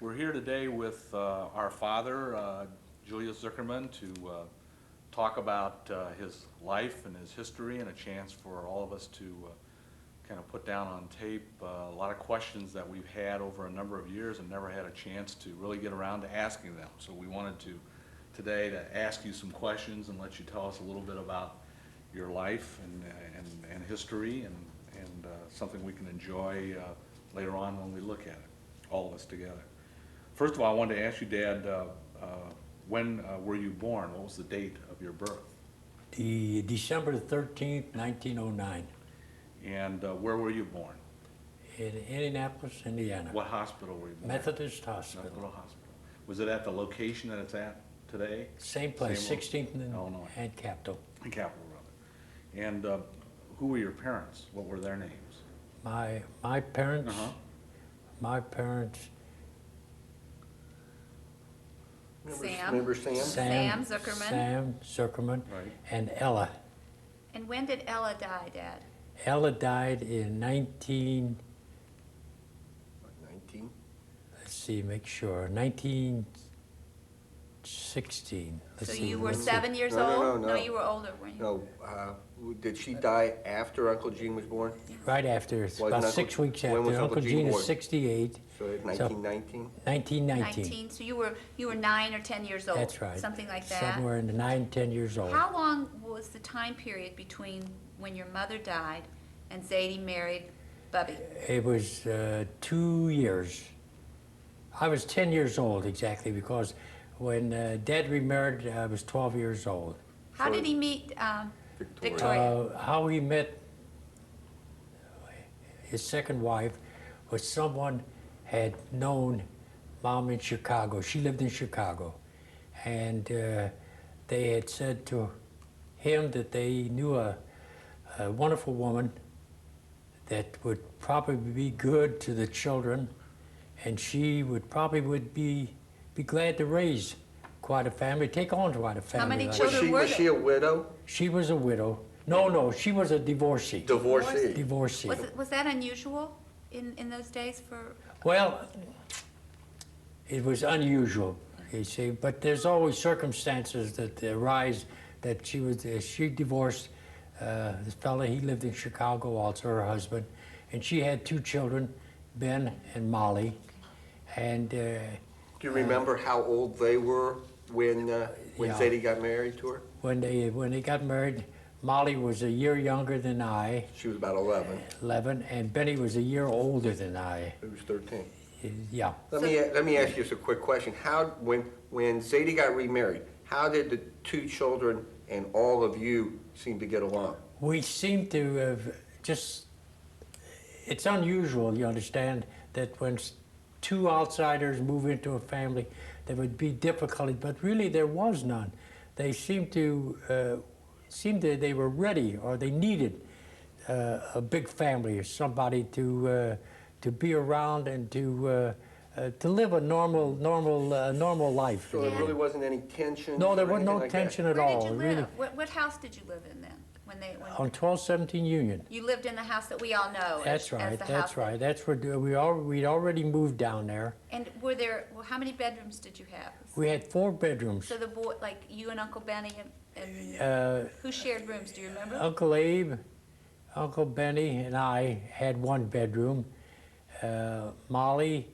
We're here today with our father, Julius Zukerman, to talk about his life and his history, and a chance for all of us to kind of put down on tape a lot of questions that we've had over a number of years and never had a chance to really get around to asking them. So we wanted to today to ask you some questions and let you tell us a little bit about your life and history, and something we can enjoy later on when we look at it, all of us together. First of all, I wanted to ask you, Dad, when were you born? What was the date of your birth? The December 13th, 1909, And where were you born? in Indianapolis, Indiana. What hospital were you born? Methodist Hospital. Methodist Hospital. Was it at the location that it's at today? Same place, Same 16th and, Illinois. and Capitol. In Capital, rather. And who were your parents? What were their names? My parents, Uh-huh. my parents, Remember Sam? Sam Zukerman. Sam Zukerman, Right. and Ella. And when did Ella die, Dad? Ella died in 19? let's see, make sure, 1916. Let's So see, you were let's see. 7 years No, old? no. You were older, weren't you? No, did she die after Uncle Gene was born? Right after, it's Wasn't about Uncle- 6 weeks when after. was Uncle Gene Gene is born? 68, So 1919? 1919. 19. So you were 9 or 10 years old? That's right. Something like that? Somewhere in the 9, 10 years old. How long was the time period between when your mother died and Zadie married Bubby? It was 2 years. I was 10 years old exactly, because when Dad remarried, I was 12 years old. How So- did he meet Victoria. Victoria? How he met his second wife was someone had known Mom in Chicago. She lived in Chicago. And they had said to him that they knew a wonderful woman that would probably be good to the children, and she would be glad to raise quite a family, take on quite a family. many like- children? were Was she a widow? She was a widow. No, she was a divorcee. Divorcee? Divorcee. Was that unusual in those days for? Well, it was unusual, you see, but there's always circumstances that arise that she divorced this fella. He lived in Chicago also, her husband, and she had 2 children, Ben and Molly. And Do you remember how old they were when Yeah. Zadie got married to her? when they got married, Molly was a year younger than I, She was about 11. 11, and Benny was a year older than I. He was 13. Yeah. Let me ask you just a quick question. When Zadie got remarried, how did the 2 children and all of you seem to get along? We seem to have it's unusual, you understand, that when 2 outsiders move into a family, there would be difficulty, but really there was none. They seemed they were ready, or they needed a big family, or somebody to be around and to live a normal life. So there really wasn't any tension? No, there or was no anything like that? tension at Where all. did you really. live? What house did you live in then? When On 1217 Union. you lived in the house that we all know That's as right. the That's house right. That's where we'd already moved down there. And how many bedrooms did you have? We had 4 bedrooms. So the boy, like you and Uncle Benny, and who shared rooms? Do you remember? Uncle Abe, Uncle Benny, and I had 1 bedroom. Molly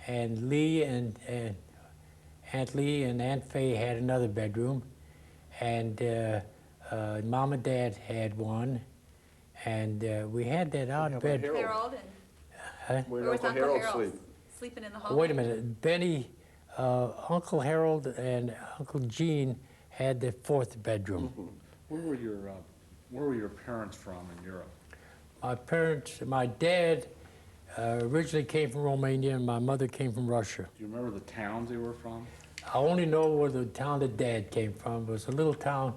and Lee and Aunt Lee and Aunt Faye had another bedroom, and Mom and Dad had 1, and we had that odd about bed. Harold? Harold and Where where did was Uncle Harold sleep? sleeping in the Oh, hallway? wait a minute, Benny, Uncle Harold and Uncle Gene had the 4th bedroom. Where were your parents from in Europe? My dad originally came from Romania, and my mother came from Russia. Do you remember the towns they were from? I only know where the town that Dad came from. It was a little town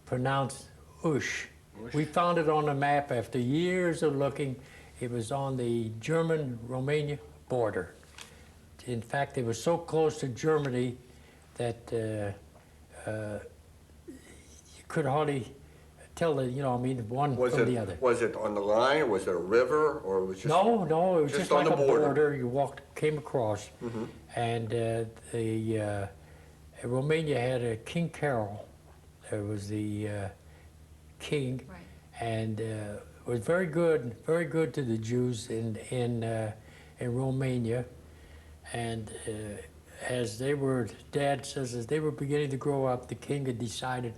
pronounced Ush. Ush? We found it on the map after years of looking. It was on the German-Romania border. In fact, it was so close to Germany that you could hardly tell the, you know, I mean, one from the other. Was it on the line, or was it a river, or was it just? No, no, it was just just on like the a border. border. You came across, and Romania had a King Carol. There was the king, Right. and was very good to the Jews in Romania. And as they were, Dad says, as they were beginning to grow up, the king had decided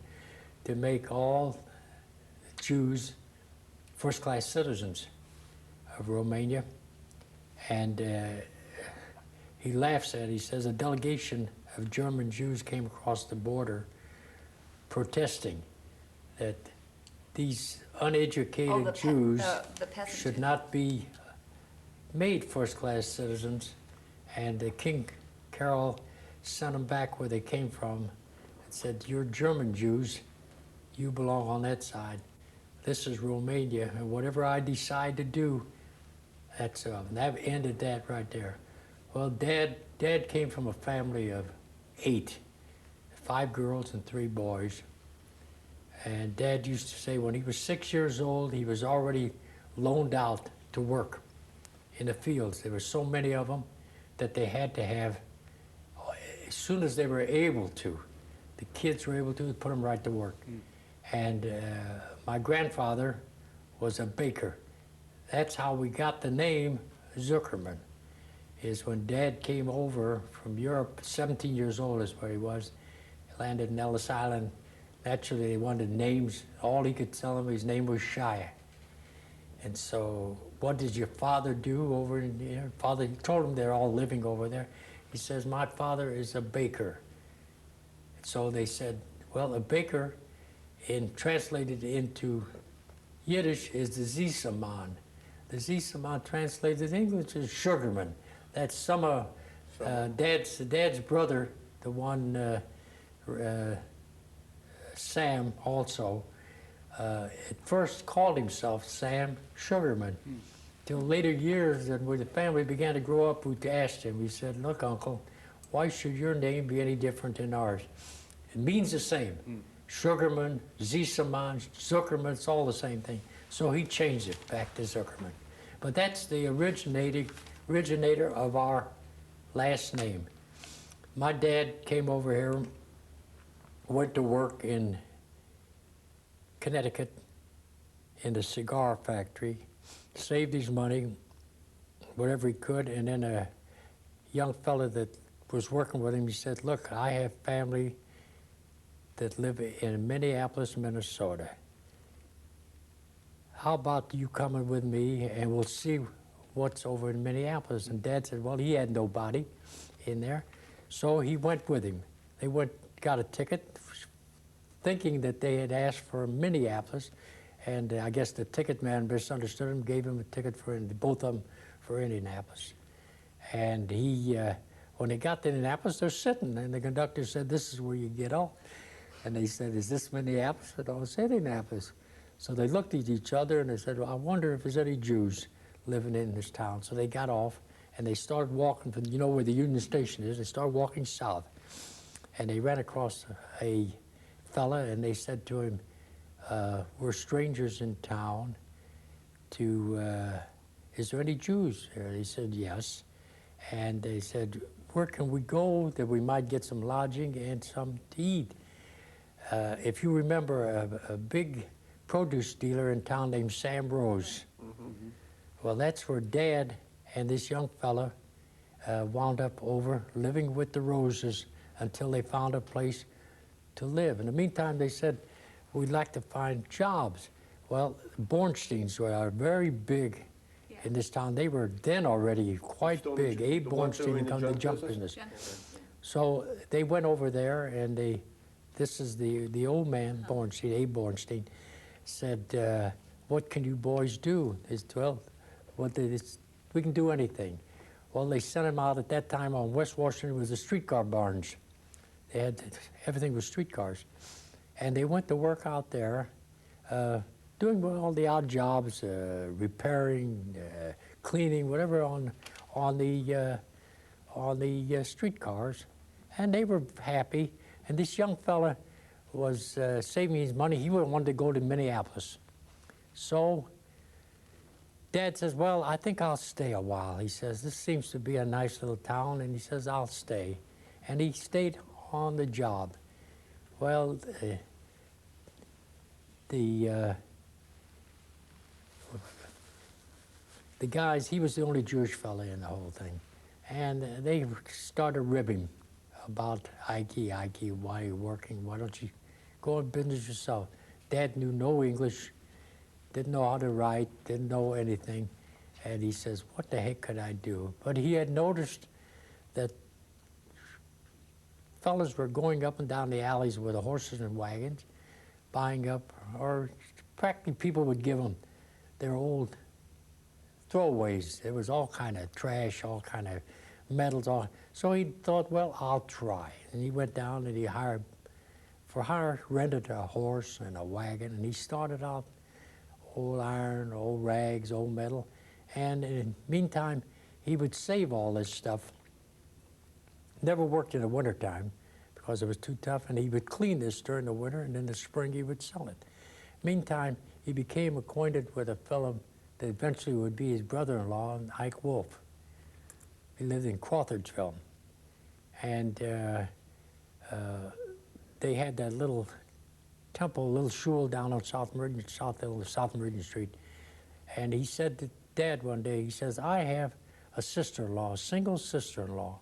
to make all Jews first-class citizens of Romania. And he laughs at it. He says a delegation of German Jews came across the border protesting that these uneducated Jews the peasant should Jews. not be made first-class citizens. And King Carol sent them back where they came from and said, "You're German Jews, you belong on that side. This is Romania, and whatever I decide to do, that's that ended that right there." Well, Dad came from a family of 8, 5 girls and 3 boys. And Dad used to say when he was 6 years old, he was already loaned out to work in the fields. There were so many of them that they had to have, as soon as they were able to, the kids were able to, put them right to work. And my grandfather was a baker. That's how we got the name Zukerman, is when Dad came over from Europe, 17 years old is where he was, landed in Ellis Island. Naturally, they wanted names. All he could tell them, his name was Shia. And so, what did your father do over in there? Father, he told them they're all living over there. He says, my father is a baker. So they said, well, a baker, translated into Yiddish, is the Ziesemann. The Ziesemann translated in English is Sugarman. That's some of Dad's brother, the one, Sam also, at first called himself Sam Sugarman. Till later years, and when the family began to grow up, we asked him, we said, look, Uncle, why should your name be any different than ours? It means the same. Sugarman, Ziesemann, Zukerman, it's all the same thing. So he changed it back to Zukerman. But that's the originator of our last name. My dad came over here, went to work in Connecticut in the cigar factory, saved his money, whatever he could, and then a young fella that was working with him, he said, look, I have family that live in Minneapolis, Minnesota. How about you coming with me and we'll see what's over in Minneapolis? And Dad said, well, he had nobody in there. So he went with him. They got a ticket, thinking that they had asked for Minneapolis, and I guess the ticket man misunderstood him, gave him a ticket for both of them for Indianapolis. And when they got to Indianapolis, they're sitting, and the conductor said, this is where you get off. And they said, is this Minneapolis? I said, oh, it's Indianapolis. So they looked at each other and they said, well, I wonder if there's any Jews living in this town. So they got off and they started walking from, you know where the Union Station is, they started walking south. And they ran across a fella and they said to him, we're strangers in town is there any Jews here? They said, yes. And they said, where can we go that we might get some lodging and some to eat? If you remember a big produce dealer in town named Sam Rose. Well, that's where Dad and this young fella wound up over living with the Roses until they found a place to live. In the meantime, they said, we'd like to find jobs. Well, Bornsteins were very big in this town. They were then already quite Still big. the Abe ones that were Bornstein in the come to junk junk business? business. So they went over there and this is the old man, Bornstein, Abe Bornstein, said, what can you boys do? They said, well, we can do anything. Well, they sent him out at that time on West Washington with the streetcar barns. They had, everything was streetcars. And they went to work out there, doing all the odd jobs, repairing, cleaning, whatever on the streetcars. And they were happy. And this young fella was saving his money. He wanted to go to Minneapolis. So Dad says, well, I think I'll stay a while. He says, this seems to be a nice little town, and he says, I'll stay. And he stayed on the job. Well, the guys, he was the only Jewish fella in the whole thing. And they started ribbing about Ike, why are you working? Why don't you go in business yourself? Dad knew no English, didn't know how to write, didn't know anything. And he says, what the heck could I do? But he had noticed that fellas were going up and down the alleys with the horses and wagons, buying up, or practically people would give them their old throwaways. There was all kind of trash, all kind of metals. So he thought, well, I'll try. And he went down and he rented a horse and a wagon, and he started out old iron, old rags, old metal. And in the meantime, he would save all this stuff. Never worked in the wintertime because it was too tough, and he would clean this during the winter, and in the spring he would sell it. Meantime, he became acquainted with a fellow that eventually would be his brother-in-law, Ike Wolf. He lived in Crawfordsville. And they had that little temple, little shul down on South Meridian Street. And he said to Dad one day, he says, I have a sister-in-law, a single sister-in-law,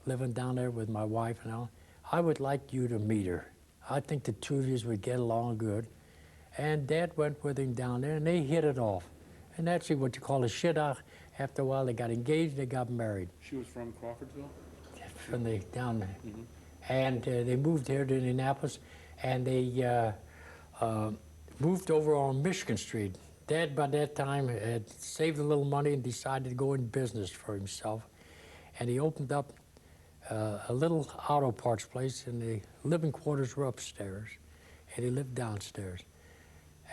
living down there with my wife and all. I would like you to meet her. I think the two of you would get along good. And Dad went with him down there, and they hit it off. And actually what you call a shidduch. After a while, they got engaged, they got married. She was from Crawfordsville? From down there. And they moved here to Indianapolis, and they moved over on Michigan Street. Dad, by that time, had saved a little money and decided to go in business for himself. And he opened up a little auto parts place, and the living quarters were upstairs, and he lived downstairs.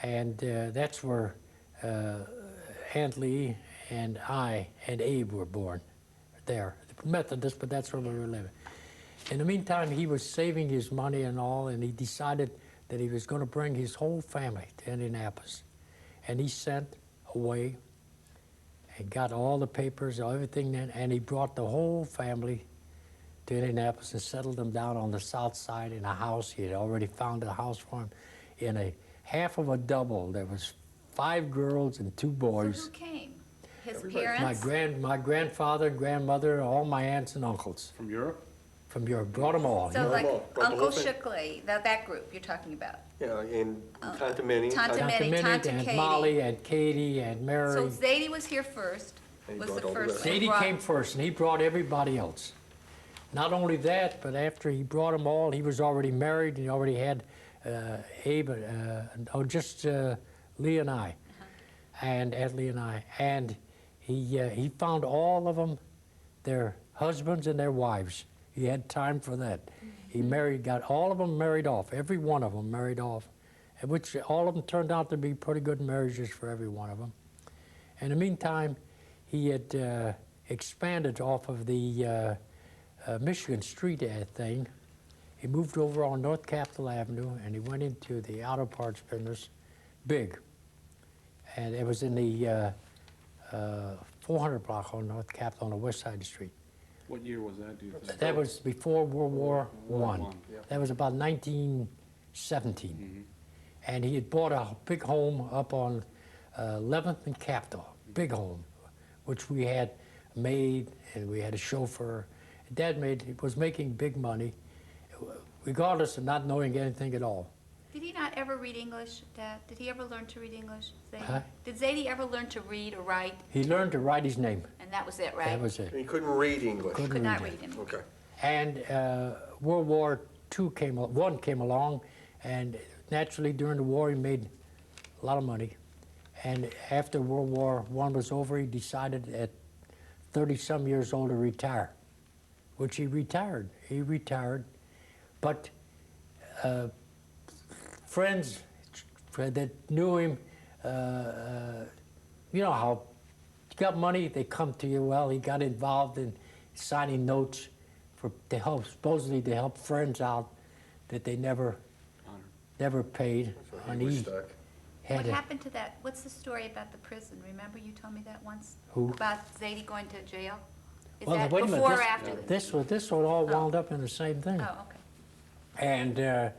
And that's where Aunt Lee and I and Abe were born, there. Methodist, but that's where we were living. In the meantime, he was saving his money and all, and he decided that he was going to bring his whole family to Indianapolis. And he sent away and got all the papers, everything then, and he brought the whole family to Indianapolis and settled them down on the south side in a house. He had already found a house for him in a half of a double. There was 5 girls and 2 boys. So who came? His Everybody. parents? My grandfather, grandmother, all my aunts and uncles From Europe? from Europe, brought them all. So like Brought the Uncle whole thing. Shookley, that group you're talking about. Yeah, and Tante Minnie. Tante Aunt Minnie, Minnie, Tante and Katie. Molly, and Katie, and Mary. So Zadie was here first, And he was brought the all the first. rest. that Zadie brought- came first, and he brought everybody else. Not only that, but after he brought them all, he was already married. He already had Abe, just Lee and I, and Aunt Lee and I. And he found all of them, their husbands and their wives. He had time for that. He got all of them married off, every one of them married off, which all of them turned out to be pretty good marriages for every one of them. In the meantime, he had expanded off of the Michigan Street thing. He moved over on North Capitol Avenue, and he went into the auto parts business, big. And it was in the 400 block on North Capitol on the west side of the street. What year was that, do you think? That was before World War World War I. I. That was about 1917. And he had bought a big home up on 11th and Capitol, big home, which we had made, and we had a chauffeur. Dad was making big money, regardless of not knowing anything at all. Did he not ever read English, Dad? Did he ever learn to read English, Zadie? Huh? Did Zadie ever learn to read or write? He learned to write his name. And that was it, right? That was it. And he couldn't read English. Couldn't Could not read read him. Okay. And World War II came along, and naturally during the war he made a lot of money. And after World War I was over, he decided at 30-some years old to retire, which he retired. He retired, but friends that knew him, you know how you got money, they come to you. Well, he got involved in signing notes to help, supposedly to help friends out that they never never paid. So And he was he stuck. had What a, happened to that? What's the story about the prison? Remember you told me that once? Who? About Zadie going to jail? Is well, that wait a minute, before or this- after? this one all Oh. wound up in the same thing. Oh, okay. And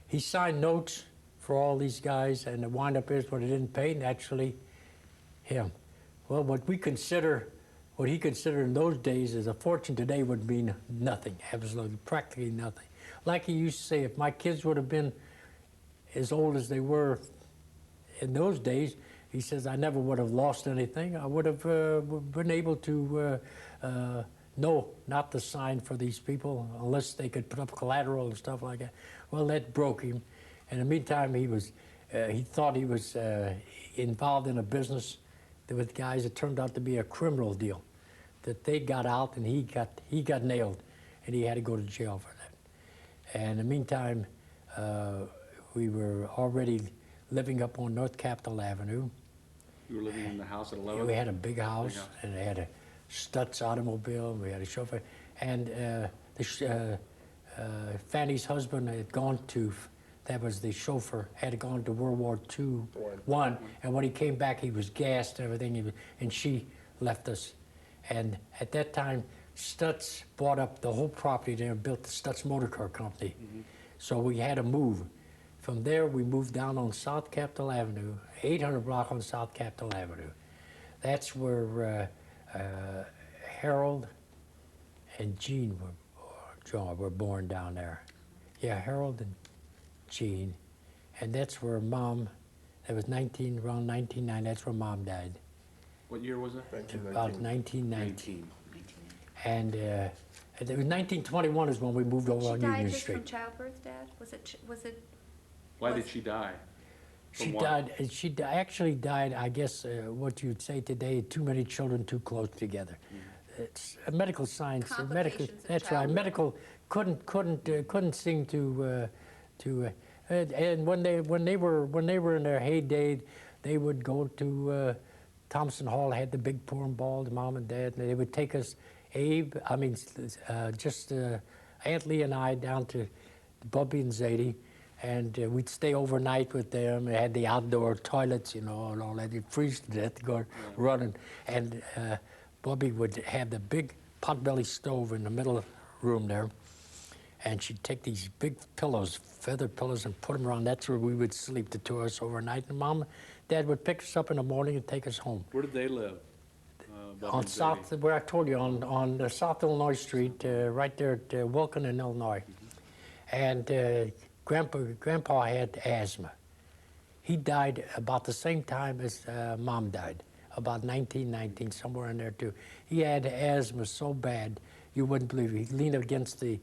he signed notes for all these guys, and the wind-up is when he didn't pay, naturally, him. Well, what he considered in those days as a fortune today would mean nothing, absolutely, practically nothing. Like he used to say, if my kids would have been as old as they were in those days, he says, I never would have lost anything. I would have been able to know not to sign for these people unless they could put up collateral and stuff like that. Well, that broke him. In the meantime, he thought he was involved in a business with guys that turned out to be a criminal deal. That they got out and he got nailed, and he had to go to jail for that. And in the meantime, we were already living up on North Capitol Avenue. You were living in the house at 11? We had a big house, house. and they had a Stutz automobile, we had a chauffeur, and Fanny's husband had gone to, that was the chauffeur, had gone to World War II, and when he came back, he was gassed and everything, and she left us. And at that time, Stutz bought up the whole property there and built the Stutz Motor Car Company. So we had to move. From there, we moved down on South Capitol Avenue, 800 block on South Capitol Avenue. That's where Harold and Jean were born down there. Yeah, Harold and Jean. And that's where Mom, that was around 1990, that's where Mom died. What year was that? About 1990. 19. And it was 1921 is when we moved over She on died Union just Street. from childbirth, Dad? Was it, Why Was- did she die? From She what? died. Actually died. I guess what you'd say today: too many children too close together. It's medical science. Medical. Complications of That's right. childbirth. Medical couldn't seem to and when they were in their heyday, they would go to Thompson Hall. Had the big porn balls, Mom and Dad. And they would take us, Aunt Lee and I down to Bubby and Zadie. And we'd stay overnight with them. They had the outdoor toilets, and all that. You'd freeze to death to go running. And Bubby would have the big potbelly stove in the middle of the room there. And she'd take these big pillows, feather pillows, and put them around. That's where we would sleep, the two of us, overnight. And Mom and Dad would pick us up in the morning and take us home. Where did they live? Bubby On and South, Zadie? where I told you, on South Illinois Street, right there at Wilkin in Illinois. And Grandpa had asthma. He died about the same time as Mom died, about 1919, somewhere in there too. He had asthma so bad, you wouldn't believe it. He leaned against the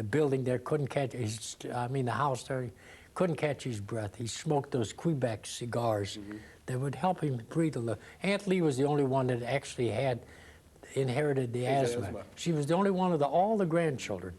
building there, couldn't catch the house there, couldn't catch his breath. He smoked those Quebec cigars that would help him breathe a little. Aunt Lee was the only one that actually had inherited the asthma. asthma. She was the only one of all the grandchildren.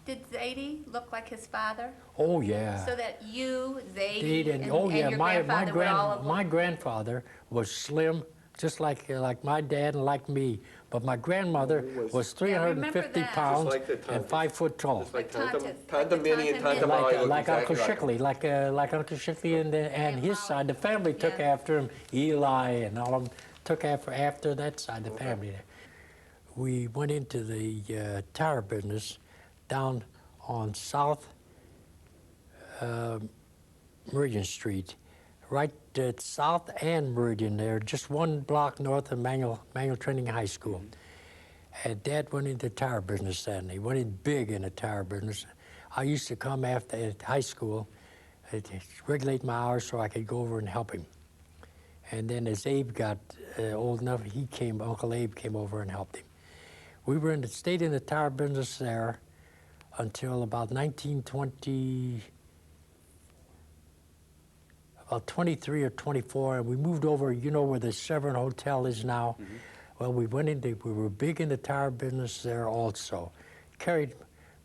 did Zadie look like his father? Oh, yeah. So that you, Zadie, Indeed, and yeah, your my grandfather would all have my looked- grandfather was slim, just like my dad and like me. But my grandmother was Yeah, I remember 350 that. pounds Just like the and Tantas. 5 foot tall. Just like Like Tanta Tantas, Tanta like the Minnie and Tanta Tanta Minnie. Molly look Like Uncle exactly like Shickley, like Uncle Shickley and his Molly. side. The family took Yeah. after him. Eli and all of them took after that side of the family. We went into the tire business down on South Meridian Street, right at South and Meridian there, just one block north of Manual Training High School. And Dad went into the tire business then. He went in big in the tire business. I used to come after at high school, regulate my hours so I could go over and help him. And then as Abe got old enough, Uncle Abe came over and helped him. We stayed in the tire business there until about 1920, about 23 or 24, and we moved over, where the Severn Hotel is now. Well, we were big in the tire business there also. Carried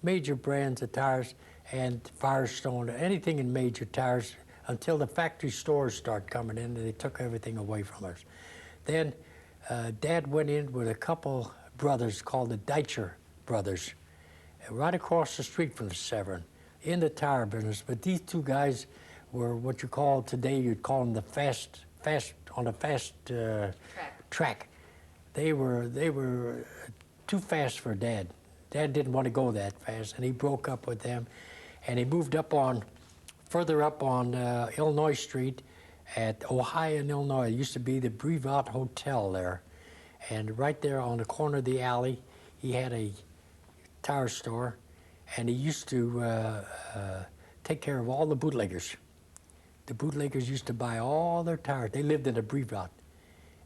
major brands of tires and Firestone, anything in major tires, until the factory stores start coming in and they took everything away from us. Then Dad went in with a couple brothers called the Deitcher brothers, right across the street from the Severn, in the tire business, but these two guys were what you call today, you'd call them the fast track. They were too fast for Dad. Dad didn't want to go that fast, and he broke up with them, and he moved further up on Illinois Street at Ohio and Illinois. It used to be the Brevoort Hotel there, and right there on the corner of the alley, he had a tire store, and he used to take care of all the bootleggers. The bootleggers used to buy all their tires. They lived in the Brevoort,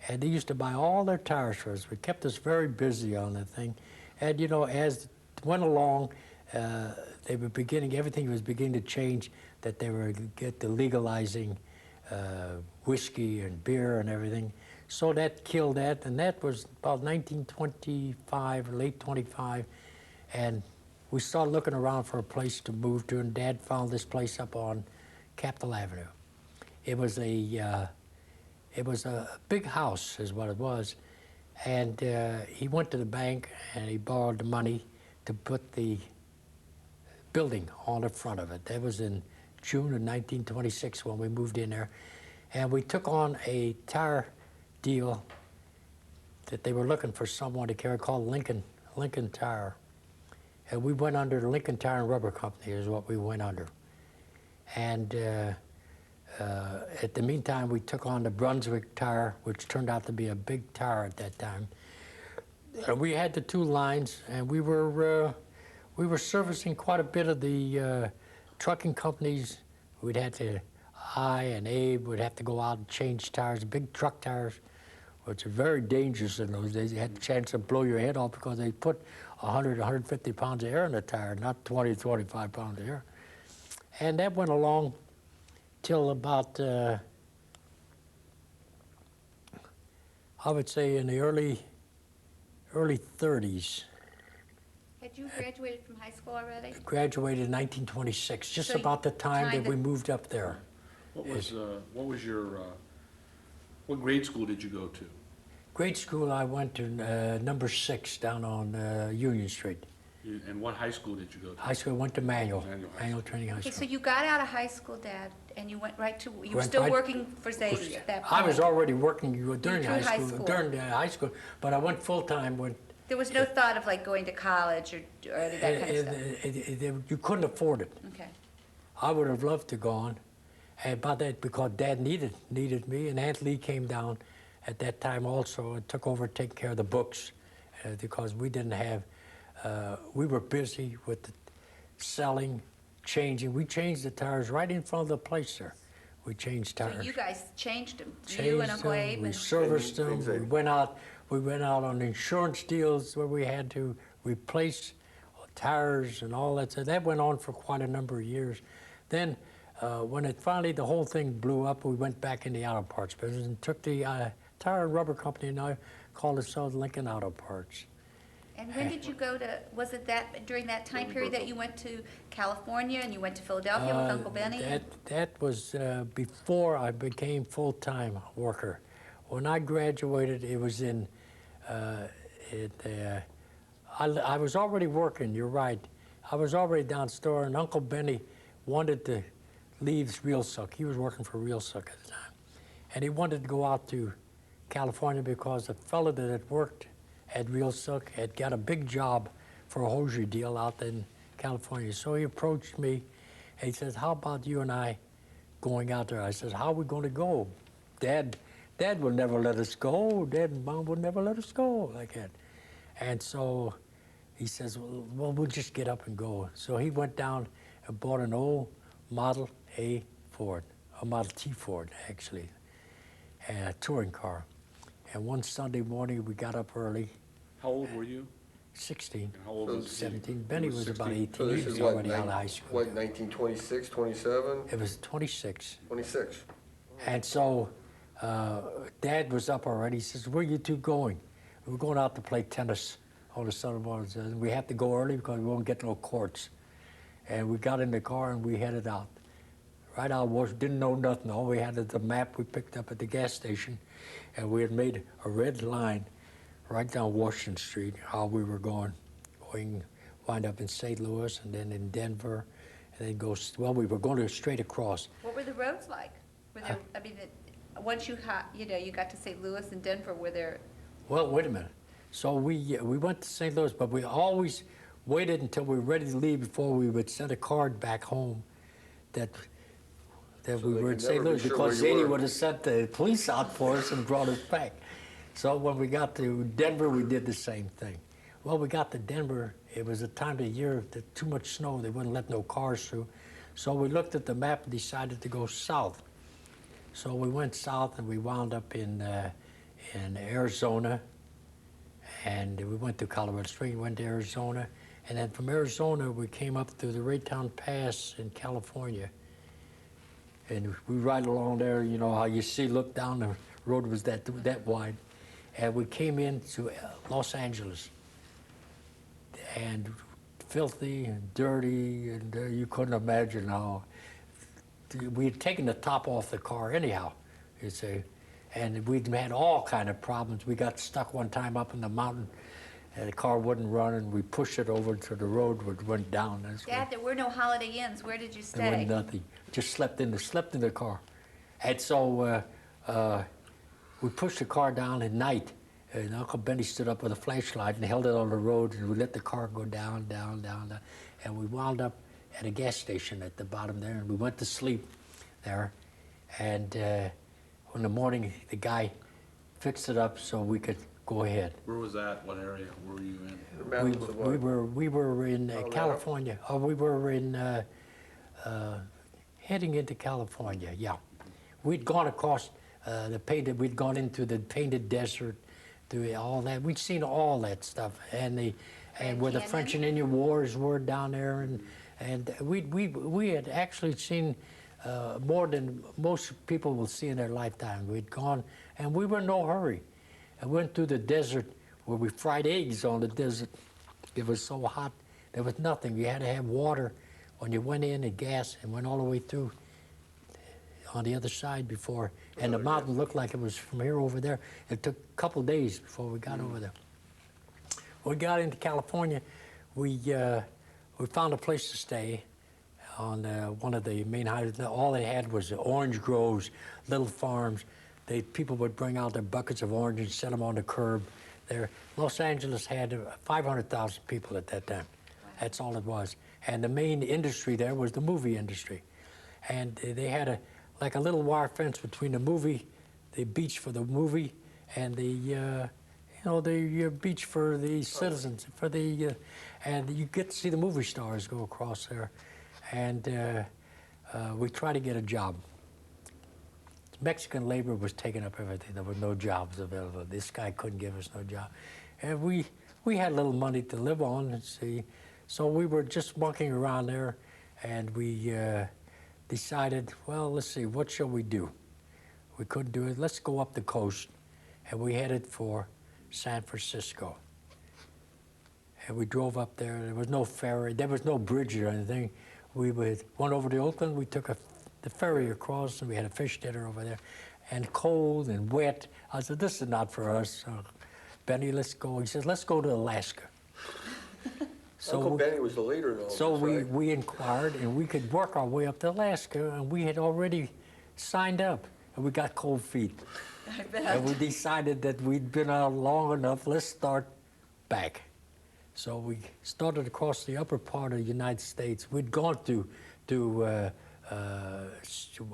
and they used to buy all their tires for us. It kept us very busy on the thing. And you know, as it went along, everything was beginning to change, that they were get the legalizing whiskey and beer and everything. So that killed that, and that was about 1925, late 25, and we started looking around for a place to move to, and Dad found this place up on Capitol Avenue. It was a big house, is what it was, and he went to the bank and he borrowed the money to put the building on the front of it. That was in June of 1926 when we moved in there, and we took on a tire deal that they were looking for someone to carry called Lincoln Tire, and we went under the Lincoln Tire and Rubber Company is what we went under. And at the meantime, we took on the Brunswick Tire, which turned out to be a big tire at that time. We had the two lines, and we were servicing quite a bit of the trucking companies. We'd had to, I and Abe would have to go out and change tires, big truck tires, which are very dangerous in those days. You had the chance to blow your head off because they put 100, 150 pounds of air in the tire, not 20, 25 pounds of air. And that went along till about, I would say in the early 30s. Had you graduated from high school already? Graduated in 1926, just So about the time that we that- moved up there. What was your, what grade school did you go to? Grade school, I went to number 6 down on Union Street. And what high school did you go to? High school, went to Manual Manual High Training High Okay, so School. you got out of high school, Dad, and you went right to, you were Went still right- working for Zadie at that point? I was already working during through high school. high school, but I went full-time when There was no thought of like going to college or any of that kind of stuff? you couldn't afford it. Okay. I would have loved to go on, and about that because Dad needed me, and Aunt Lee came down at that time also and took over taking care of the books because we didn't have. We were busy with the selling, changing. We changed the tires right in front of the place there. We changed tires. So you guys changed them, you Changed and Uncle them, Abe? we and- serviced them. And We went out on insurance deals where we had to replace tires and all that. So that went on for quite a number of years. Then, when it finally the whole thing blew up, we went back in the auto parts business and took the tire and rubber company, and I called ourselves Lincoln Auto Parts. And when did you go to, was it that, during that time period that you went to California and you went to Philadelphia with Uncle Benny? That was before I became full-time worker. When I graduated, it was in, I was already working, you're right. I was already down store, and Uncle Benny wanted to leave Real Silk. He was working for Real Silk at the time. And he wanted to go out to California because the fellow that had worked at Real Silk had got a big job for a hosiery deal out in California. So he approached me and he says, how about you and I going out there? I says, how are we going to go? Dad will never let us go. Dad and Mom will never let us go like that. And so he says, well, we'll just get up and go. So he went down and bought an old Model A Ford, a Model T Ford, actually, a touring car. And one Sunday morning, we got up early, How old were you? 16, And how old was he? 17. Benny was about 16. 18. So He this was is what, already out of high school. what, 1926, 27, It was 26. 26? And so Dad was up already. He says, where are you two going? We're going out to play tennis on the Sunday mornings. And we have to go early because we won't get no courts. And we got in the car and we headed out. Right out of Washington, didn't know nothing. All we had is the map we picked up at the gas station. And we had made a red line right down Washington Street, how we were going, wind up in St. Louis and then in Denver, then go, well, we were going straight across. What were the roads like? Were there, I mean, once you you got to St. Louis and Denver, were there, Well, wait a minute. So we went to St. Louis, but we always waited until we were ready to leave before we would send a card back home that So we they were in could St. never be Louis, sure because where you Zadie were. would have sent the police out for us and brought us back. So when we got to Denver, we did the same thing. Well, we got to Denver. It was a time of year that too much snow. They wouldn't let no cars through. So we looked at the map and decided to go south. So we went south and we wound up in Arizona. And we went to Colorado Springs, went to Arizona. And then from Arizona, we came up through the Raytown Pass in California. And we ride along there, you know how you see, look down, the road was that wide. And we came into Los Angeles. And filthy and dirty, and you couldn't imagine how. We had taken the top off the car anyhow, you see. And we'd had all kind of problems. We got stuck one time up in the mountain, and the car wouldn't run, and we pushed it over to the road, which went down. That's Dad, there were no Holiday Inns. Where did you there wasn't stay? nothing. Just slept in the car. And so we pushed the car down at night, and Uncle Benny stood up with a flashlight and held it on the road, and we let the car go down, down, down, down. And we wound up at a gas station at the bottom there, and we went to sleep there. And in the morning, the guy fixed it up so we could go ahead. Where was that? What area were you in? The mountains of what? We were in Colorado? California. Oh, we were in heading into California. Yeah, we'd gone across we'd gone into the Painted Desert, through all that. We'd seen all that stuff, and where the Canyon? French and Indian Wars were down there, and we had actually seen more than most people will see in their lifetime. We'd gone, and we were in no hurry. I went through the desert where we fried eggs on the desert. It was so hot, there was nothing. You had to have water when you went in, and gas, and went all the way through on the other side before. And the mountain looked like it was from here over there. It took a couple days before we got over there. When we got into California, we found a place to stay on one of the main highways. All they had was orange groves, little farms. People would bring out their buckets of oranges and set them on the curb there. Los Angeles had 500,000 people at that time. That's all it was. And the main industry there was the movie industry. And they had like a little wire fence between the beach for the movie, and the beach for the citizens, and you get to see the movie stars go across there. And we tried to get a job. Mexican labor was taking up everything. There were no jobs available. This guy couldn't give us no job. And we had a little money to live on, and see. So we were just monkeying around there, and we decided, well, let's see, what shall we do? We couldn't do it. Let's go up the coast. And we headed for San Francisco. And we drove up there. There was no ferry. There was no bridge or anything. We went over to Oakland. We took the ferry across, and we had a fish dinner over there. And cold and wet. I said, this is not for us. Benny, let's go. He says, let's go to Alaska. Uncle Benny was the leader in all So this, right? we inquired, and we could work our way up to Alaska, and we had already signed up, and we got cold feet. I bet. And we decided that we'd been out long enough, let's start back. So we started across the upper part of the United States. We'd gone to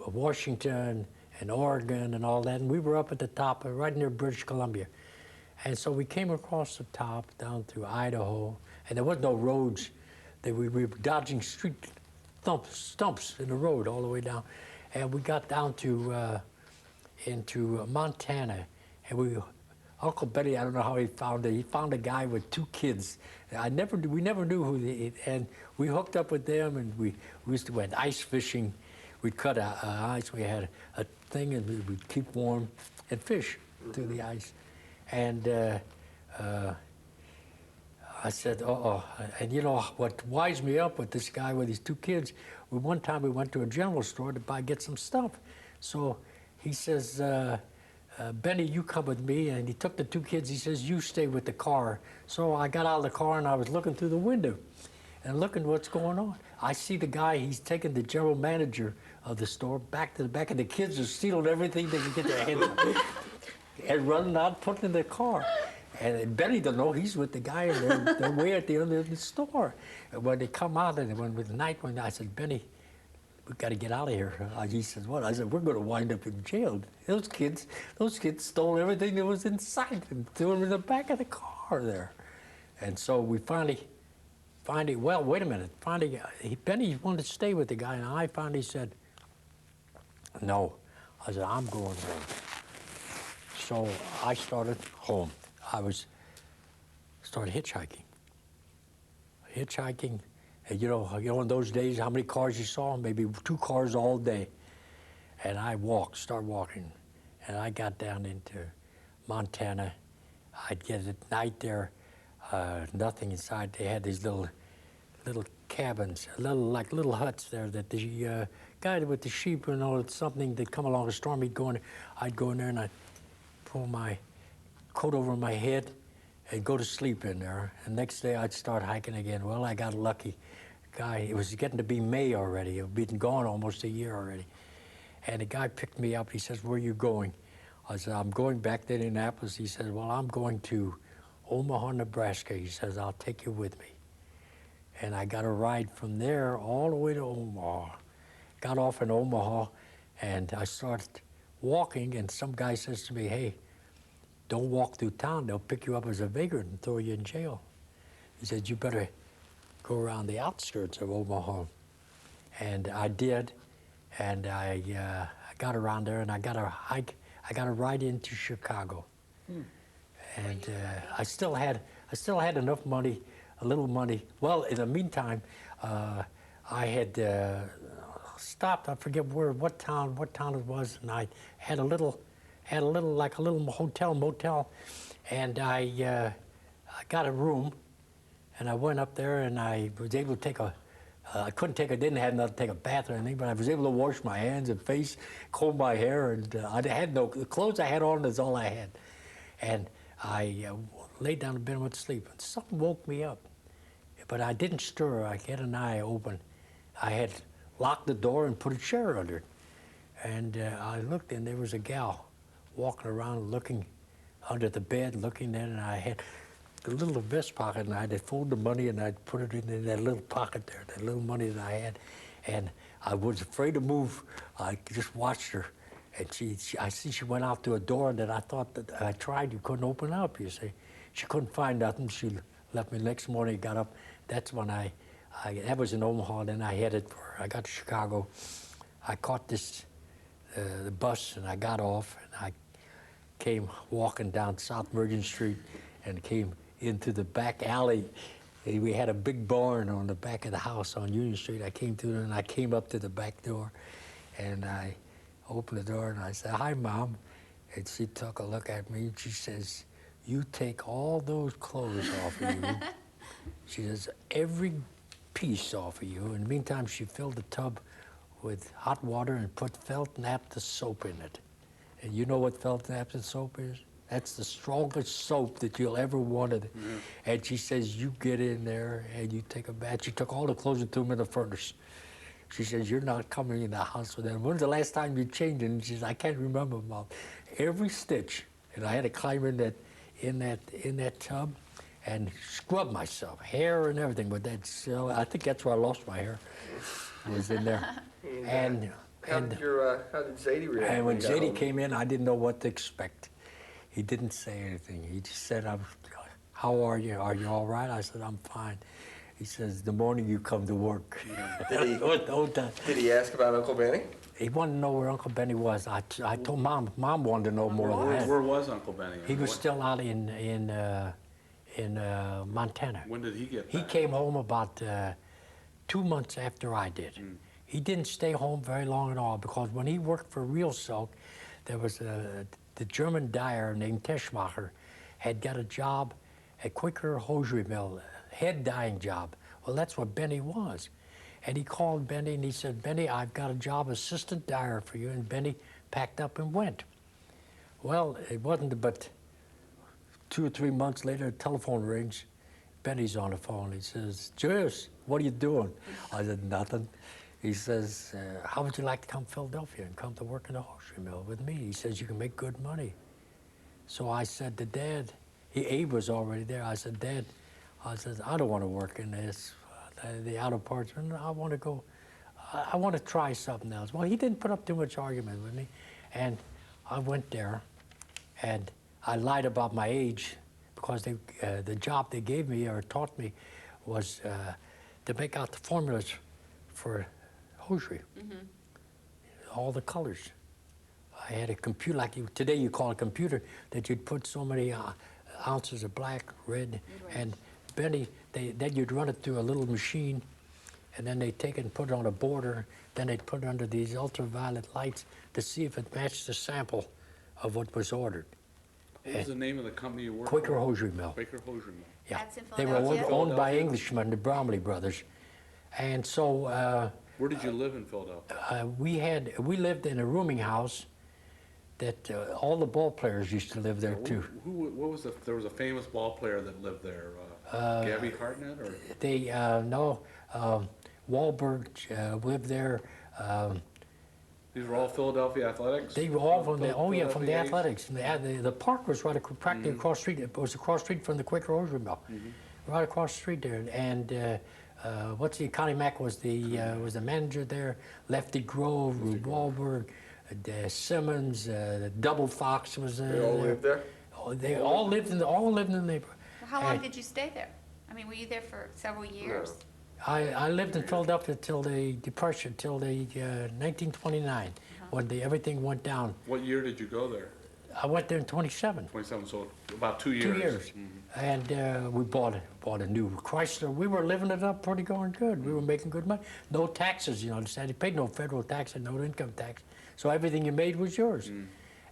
Washington and Oregon and all that, and we were up at the top, right near British Columbia. And so we came across the top down through Idaho, and there was no roads. We were dodging street stumps in the road all the way down. And we got down to into Montana, and Uncle Benny, I don't know how he found it. He found a guy with 2 kids. We never knew who and we hooked up with them, and we used to went ice fishing. We'd cut ice. We had a thing, and we'd keep warm and fish through the ice. And I said, and you know what winds me up with this guy with his 2 kids? One time we went to a general store to get some stuff. So he says, Benny, you come with me. And he took the 2 kids. He says, you stay with the car. So I got out of the car, and I was looking through the window. and looking what's going on. I see the guy, he's taking the general manager of the store back to the back, and the kids are stealing everything they can get their hands on and running out, putting it in their car. And Benny don't know he's with the guy, and they're way at the end of the store. And when they come out, and when with the night, when I said, Benny, we got to get out of here. He says, what? I said, we're going to wind up in jail. Those kids stole everything that was inside and threw them in the back of the car there. And so we finally, well, wait a minute. Finally, Benny wanted to stay with the guy, and I finally said, no. I said, I'm going home. So I started home. Started hitchhiking. And you know, in those days, how many cars you saw? Maybe 2 cars all day. And I started walking. And I got down into Montana. I'd get at night there, nothing inside. They had these little cabins, like little huts there that the guy with the sheep, you know, something that come along a storm, I'd go in there and I'd pull my coat over my head and go to sleep in there. And next day I'd start hiking again. Well, I got lucky. Guy, it was getting to be May already. It had been gone almost a year already. And the guy picked me up. He says, where are you going? I said, I'm going back to Indianapolis. He said, well, I'm going to Omaha, Nebraska. He says, I'll take you with me. And I got a ride from there all the way to Omaha. Got off in Omaha, and I started walking, and some guy says to me, hey, don't walk through town. They'll pick you up as a vagrant and throw you in jail. He said, you better go around the outskirts of Omaha. And I did, and I got around there, and I got a ride into Chicago. And I still had enough money, a little money. Well, in the meantime, I had stopped. I forget what town it was, and I had a little motel, and I got a room, and I went up there, and I was able to take didn't have enough to take a bath or anything, but I was able to wash my hands and face, comb my hair, and the clothes I had on is all I had. And I laid down in bed and went to sleep, and something woke me up. But I didn't stir. I had an eye open. I had locked the door and put a chair under it. And I looked, and there was a gal walking around looking under the bed, looking in, and I had the little vest pocket, and I'd fold the money, and I'd put it in that little pocket there, that little money that I had. And I was afraid to move. I just watched her. And I see she went out through a door that I thought that I tried, you couldn't open up, you see. She couldn't find nothing. She left me. Next morning, got up. That's when that was in Omaha. Then I got to Chicago. I caught the bus, and I got off, and I came walking down South Merchant Street and came into the back alley. And we had a big barn on the back of the house on Union Street. I came through there, and I came up to the back door, and I opened the door, and I said, hi, Mom. And she took a look at me, and she says, you take all those clothes off of you. She says, every piece off of you. In the meantime, she filled the tub with hot water and put felt naphtha soap in it. And you know what felt naphtha soap is? That's the strongest soap that you'll ever wanted. Mm-hmm. And she says, you get in there and you take a bath. She took all the clothes and threw them in the furnace. She says, you're not coming in the house with them. When's the last time you changed? And she says, I can't remember, Mom. Every stitch. And I had to climb in that tub and scrub myself, hair and everything. But I think that's where I lost my hair, was in there. And how did Zadie react? And when Zadie came in, I didn't know what to expect. He didn't say anything. He just said, how are you? Are you all right? I said, I'm fine. He says, the morning you come to work. Did he ask about Uncle Benny? He wanted to know where Uncle Benny was. I told Mom. Mom wanted to know more than that. Where was Uncle Benny? He was still out in Montana. When did he get back? He came home about 2 months after I did. He didn't stay home very long at all, because when he worked for Real Silk, there was the German dyer named Teschmacher had got a job at Quaker Hosiery Mill, head dyeing job. Well, that's what Benny was. And he called Benny and he said, Benny, I've got a job assistant dyer for you. And Benny packed up and went. Well, it wasn't but 2 or 3 months later, the telephone rings. Benny's on the phone. He says, Julius, what are you doing? I said, nothing. He says, how would you like to come to Philadelphia and come to work in the hosiery mill with me? He says, you can make good money. So I said to Dad, Abe was already there. I said, Dad, I said, I don't want to work in this, the auto parts. I want to go, I want to try something else. Well, he didn't put up too much argument with me. And I went there, and I lied about my age because the job they gave me or taught me was to make out the formulas for hosiery, all the colors. I had a computer, like today you call a computer, that you'd put so many ounces of black, red, and Benny, then you'd run it through a little machine, and then they'd take it and put it on a border, then they'd put it under these ultraviolet lights to see if it matched the sample of what was ordered. What was the name of the company you worked Quaker for? Hosiery Mill. Quaker Hosiery Mill. Yeah, That's in they were Philadelphia? owned by Englishmen, the Bromley brothers, and so Where did you live in Philadelphia? we lived in a rooming house that all the ball players used to live there too. What was there was a famous ball player that lived there, Gabby Hartnett, or? They no, Wahlberg lived there. These were all Philadelphia Athletics? They were all from the from the Philadelphia A's? athletics. And the park was right practically across the street. It was across the street from the Quaker Hosiery Mill, right across the street there. And Connie Mack was the manager there. Lefty Grove, Rube Wahlberg, Simmons, Double Fox was They all lived there? They all lived in the neighborhood. Well, how long And did you stay there? I mean, were you there for several years? I lived in Philadelphia till the Depression, till the 1929, when everything went down. What year did you go there? I went there in 27. 27, so about 2 years. 2 years. And we bought a new Chrysler. We were living it up pretty darn good. We were making good money. No taxes, you understand. You paid no federal tax and no income tax. So everything you made was yours.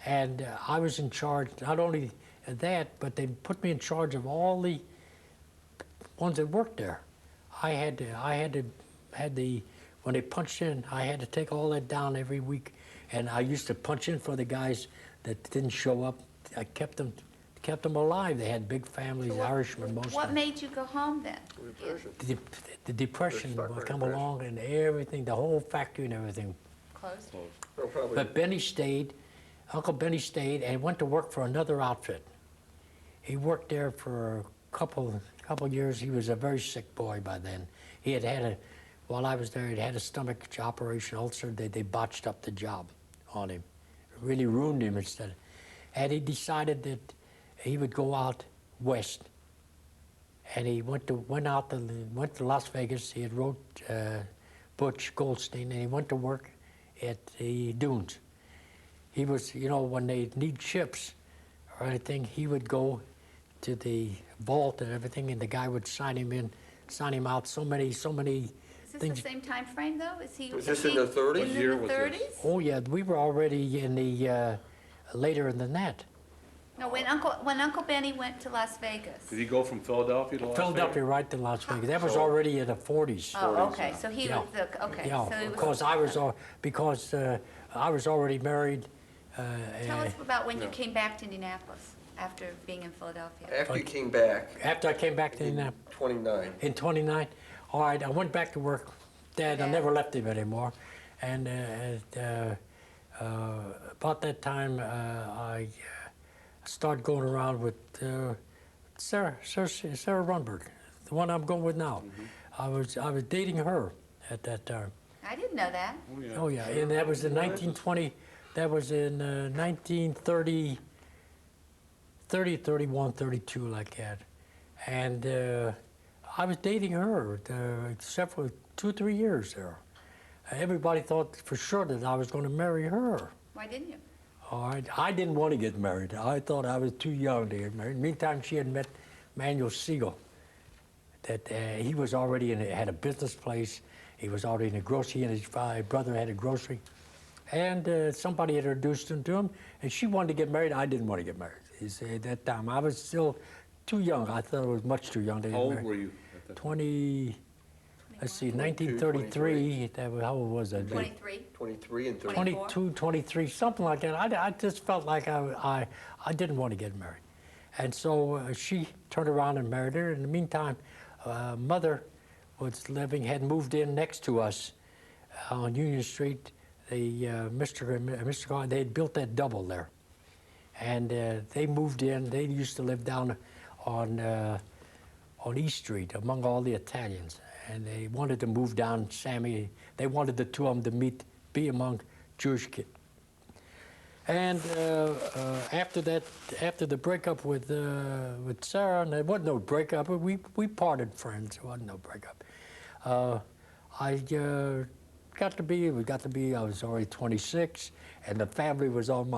And I was in charge, not only of that, but they put me in charge of all the ones that worked there. When they punched in, I had to take all that down every week. And I used to punch in for the guys that didn't show up. I kept them alive. They had big families, So Irishmen most What of them. made you go home then? The Depression Start would with come depression. along and everything, the whole factory and everything. Closed? Well, probably. But Benny stayed, Uncle Benny stayed and went to work for another outfit. He worked there for a couple years. He was a very sick boy by then. While I was there, he'd had a stomach operation ulcer. They botched up the job on him. It really ruined him instead. And he decided that he would go out west. And he went to Las Vegas. He had wrote Butch Goldstein, and he went to work at the dunes. He was, when they need ships or anything, he would go to the vault and everything, and the guy would sign him out so many Is this the things. same time frame though? Was this in the 30s? In Year the was this? 30s? Oh yeah, we were already in the later than that. No, when Uncle Benny went to Las Vegas. Did he go from Philadelphia to Las Philadelphia, Vegas? right to Las Vegas. That was already in the 40s. Oh, okay, so he Yeah. was okay. Yeah, So he because I was already married. Tell us about when you came back to Indianapolis after being in Philadelphia. After you came back After I came back to in Indianapolis 29, in 29, all right, I went back to work. Dad, I Yeah. never left him anymore. And about that time, I started going around with Sarah Runberg, the one I'm going with now. I was dating her at that time. I didn't know that. Oh, yeah. Oh yeah, and that was in 1920. That was in 1930, 31, 32, like that. And I was dating her except for 2 or 3 years there. Everybody thought for sure that I was going to marry her. Why didn't you? All right, I didn't want to get married. I thought I was too young to get married. Meantime, she had met Manuel Siegel. That he was already had a business place. He was already in a grocery, and his brother had a grocery. And somebody had introduced him to him, and she wanted to get married. I didn't want to get married. At that time, I was still too young. I thought I was much too young to get How old married. were you at that time? 20. Let's see, 1933. How old was I? 23. 23 and 30. 22, 23, something like that. I just felt like I didn't want to get married. And so she turned around and married her. In the meantime, mother was living, had moved in next to us on Union Street. Mr. Garland, they had built that double there. And they moved in. They used to live down on East Street among all the Italians. And they wanted to move down Sammy. They wanted the two of them to be among Jewish kids. And after that, after the breakup with Sarah, and there wasn't no breakup, we parted friends. There wasn't no breakup. I we got to be, I was already 26, and the family was on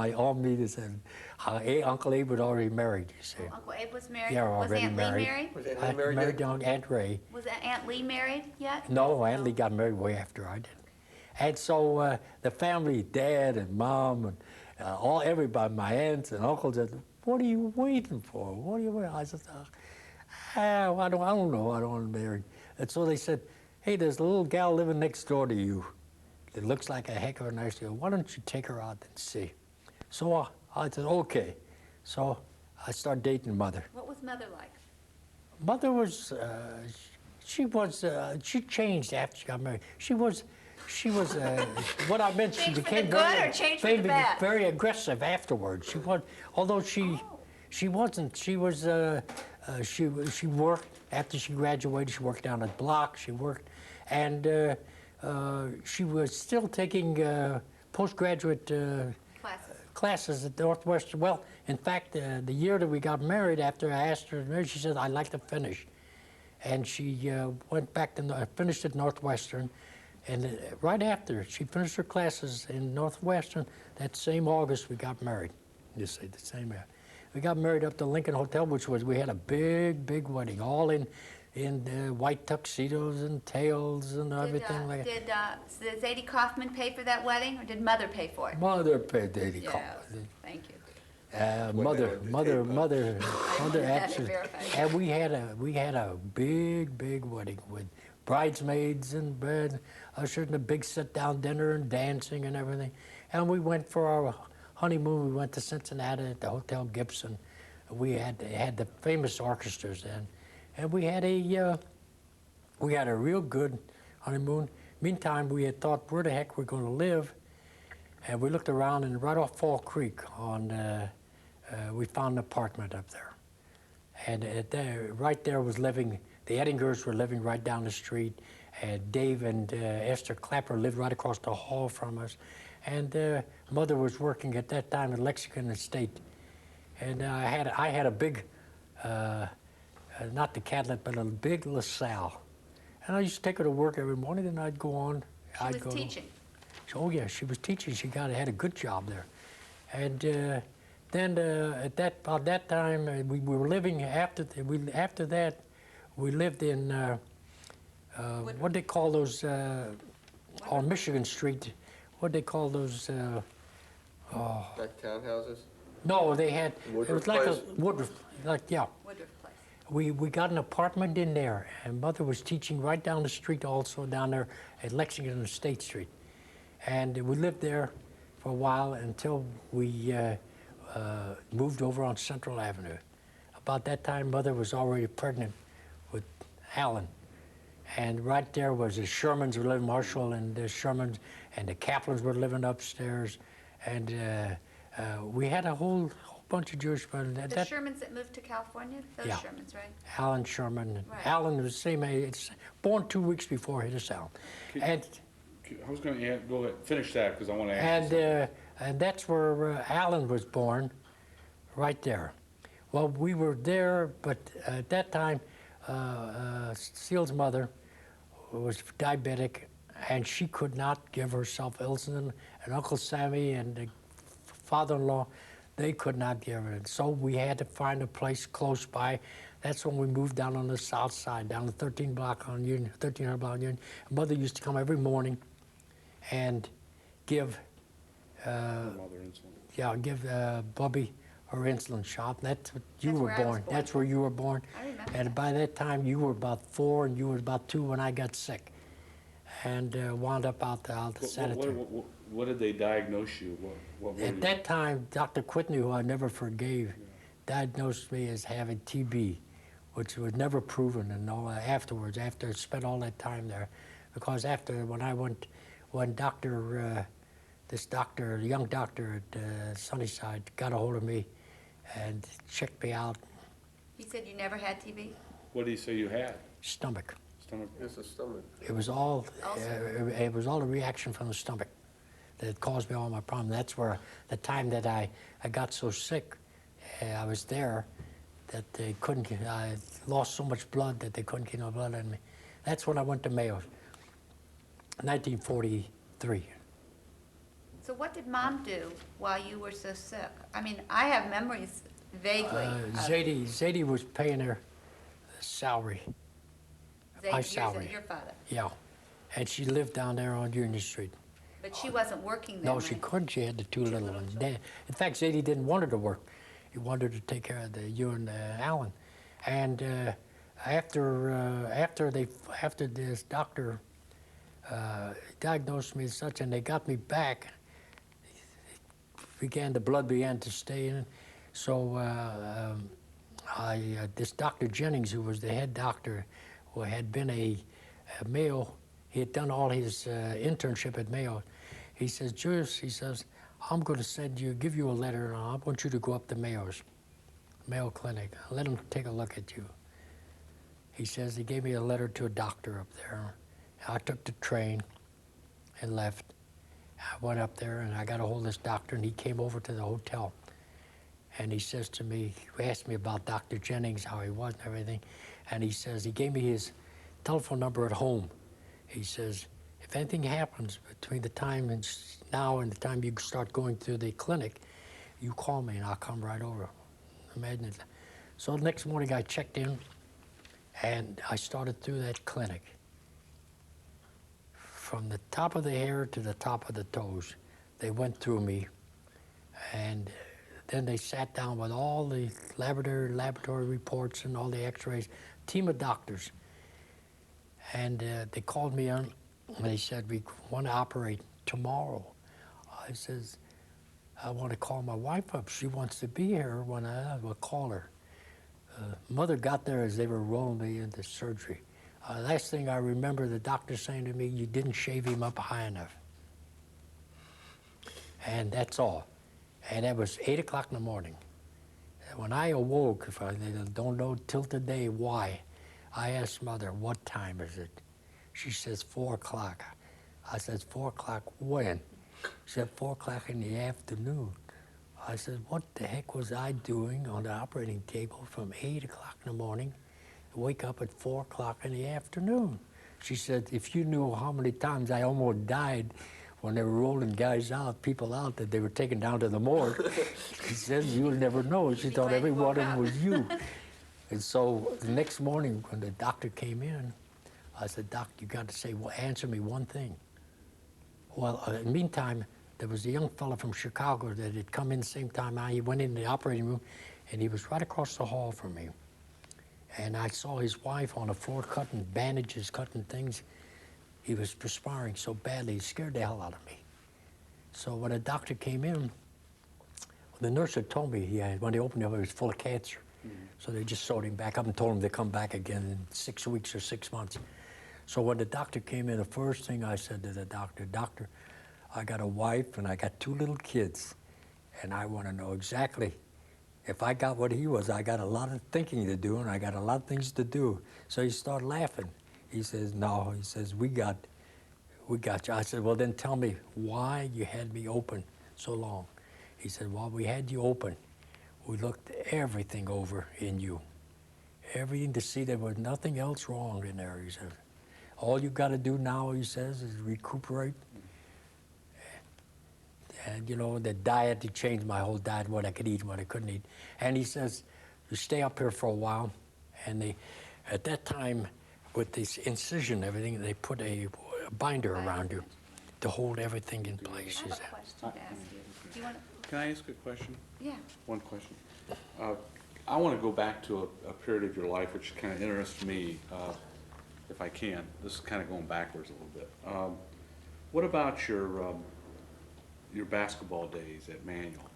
me. They said, Uncle Abe was already married, you see. Oh, Uncle Abe was married? Yeah, Was already Aunt married. Lee married? Was Aunt I Lee married married yet? young Aunt Ray. Was Aunt Lee married yet? No, Aunt Lee got married way after I did. And so the family, Dad and Mom, and everybody, my aunts and uncles said, "What are you waiting for? What are you waiting?" I said, I don't know. I don't want to marry." And so they said, "Hey, there's a little gal living next door to you. It looks like a heck of a nice girl. Why don't you take her out and see?" So I said, "Okay." So I started dating Mother. What was Mother like? Mother was, she changed after she got married. She was, what I meant, she Changed for became the good or changed for the bad? very aggressive afterwards. She was, although she wasn't, she worked, after she graduated, she worked down at Block, she worked, and she was still taking postgraduate classes at Northwestern. Well, in fact, the year that we got married, after I asked her to marry, she said, "I'd like to finish." And she went back to finished at Northwestern. And right after she finished her classes in Northwestern, that same August, we got married. You see, the same year. We got married up to Lincoln Hotel, which was, we had a big wedding, all in white tuxedos and tails and everything like that. Did Zadie Kaufman pay for that wedding, or did Mother pay for it? Mother paid Daddy Yes, Kaufman. thank you. Mother that actually, verified. and we had a big wedding with bridesmaids and ushers and a big sit-down dinner and dancing and everything. And we went for our honeymoon. We went to Cincinnati at the Hotel Gibson. We had the famous orchestras then, and we had a real good honeymoon. Meantime, we had thought, where the heck we're going to live? And we looked around, and right off Fall Creek, we found an apartment up there. And right there was living, the Ettingers were living right down the street. And Dave and Esther Clapper lived right across the hall from us. And Mother was working at that time at Lexington Estate. And I had a big, not the Cadillac, but a big LaSalle. And I used to take her to work every morning, and I'd go on. She was teaching. Oh yeah, she was teaching. She had a good job there, and then about that time we were living after that we lived in what they call those on Michigan Street. What they call those? Like townhouses? No, they had Woodruff it was like Place? a Woodruff, yeah. Woodruff Place. We got an apartment in there, and Mother was teaching right down the street, also down there at Lexington and State Street. And we lived there for a while until we moved over on Central Avenue. About that time, Mother was already pregnant with Alan. And right there was the Shermans were living, Marshall and the Shermans, and the Kaplans were living upstairs. And we had a whole bunch of Jewish men. The Shermans that moved to California? Those Yeah. Shermans, right? Alan Sherman. Right. Alan was the same age, born 2 weeks before his Alan. And I was going to go ahead, finish that because I want to ask you and that's where Alan was born, right there. Well, we were there, but at that time, Steele's mother was diabetic, and she could not give herself insulin, and Uncle Sammy and the father-in-law, they could not give her. So we had to find a place close by. That's when we moved down on the south side, down the 1300 block on Union. Mother used to come every morning and give mother insulin. give Bubby her insulin shot. That's what you That's were where I was born. born. That's where you were born. I remember And that. by that time, you were about 4, and you were about 2 when I got sick, and wound up out the sanitary. What did they diagnose you? What were At you? that time, Dr. Quitney, who I never forgave, diagnosed me as having TB, which was never proven. And all afterwards, after I spent all that time there, because after when I went, when this doctor, the young doctor at Sunnyside, got a hold of me and checked me out, He said you never had TB? What did he say you had? stomach. Stomach? It's a stomach. It was all Ulcer? it was all a reaction from the stomach that caused me all my problems. That's where the time that I got so sick, I was there, that they couldn't get, I lost so much blood that they couldn't get no blood in me. That's when I went to Mayo, 1943. So what did Mom do while you were so sick? I mean, I have memories vaguely. Zadie was paying her salary, my salary. Your father. Yeah, and she lived down there on Union Street. But she wasn't working then, No, right? she couldn't. She had the two little ones. children. In fact, Zadie didn't want her to work. He wanted her to take care of you and Alan. And after this doctor diagnosed me as such, and they got me back, the blood began to stay in. So this Dr. Jennings, who was the head doctor, who had been a Mayo, he had done all his internship at Mayo. He says, Julius, he says, I'm going to give you a letter, and I want you to go up to Mayo Clinic. Let them take a look at you. He says he gave me a letter to a doctor up there. I took the train and left. I went up there and I got a hold of this doctor, and he came over to the hotel. And he says to me, he asked me about Dr. Jennings, how he was and everything. And he says, he gave me his telephone number at home. He says, if anything happens between the time now and the time you start going through the clinic, you call me and I'll come right over. Imagine it. So the next morning I checked in and I started through that clinic. From the top of the hair to the top of the toes, they went through me, and then they sat down with all the laboratory reports and all the x-rays, team of doctors. And they called me in, and they said, we want to operate tomorrow. I says, I want to call my wife up. She wants to be here when I will call her. Mother got there as they were rolling me into surgery. Last thing I remember the doctor saying to me, you didn't shave him up high enough. And that's all. And that was 8 o'clock in the morning. When I awoke, if I don't know till today why, I asked Mother, what time is it? She says, 4 o'clock. I said, 4 o'clock when? She said, 4 o'clock in the afternoon. I said, what the heck was I doing on the operating table from 8 o'clock in the morning, wake up at 4 o'clock in the afternoon? She said, if you knew how many times I almost died when they were rolling people out that they were taken down to the morgue, she said, you'll never know. She thought every one of them was you. And so the next morning when the doctor came in, I said, Doc, you got to say, well, answer me one thing. Well, in the meantime, there was a young fellow from Chicago that had come in the same time He went in the operating room, and he was right across the hall from me. And I saw his wife on the floor cutting bandages, cutting things. He was perspiring so badly, he scared the hell out of me. So when the doctor came in, the nurse had told me when they opened him, he was full of cancer. So they just sewed him back up and told him to come back again in 6 weeks or 6 months. So when the doctor came in, the first thing I said to the doctor, Doctor, I got a wife and I got 2 little kids, and I want to know exactly if I got what he was. I got a lot of thinking to do, and I got a lot of things to do. So he started laughing. He says, no, he says, we got you. I said, well, then tell me why you had me open so long. He said, well, we had you open. We looked everything over in you. Everything to see there was nothing else wrong in there. He said, all you got to do now, he says, is recuperate. And, you know, the diet, he changed my whole diet, what I could eat, what I couldn't eat. And he says, you stay up here for a while. And at that time, with this incision, everything, they put a binder around you to hold everything in place. I have a question to ask you. Do you want to? Can I ask a question? Yeah. One question. I want to go back to a period of your life which kind of interests me, if I can. This is kind of going backwards a little bit. What about your basketball days at Manual?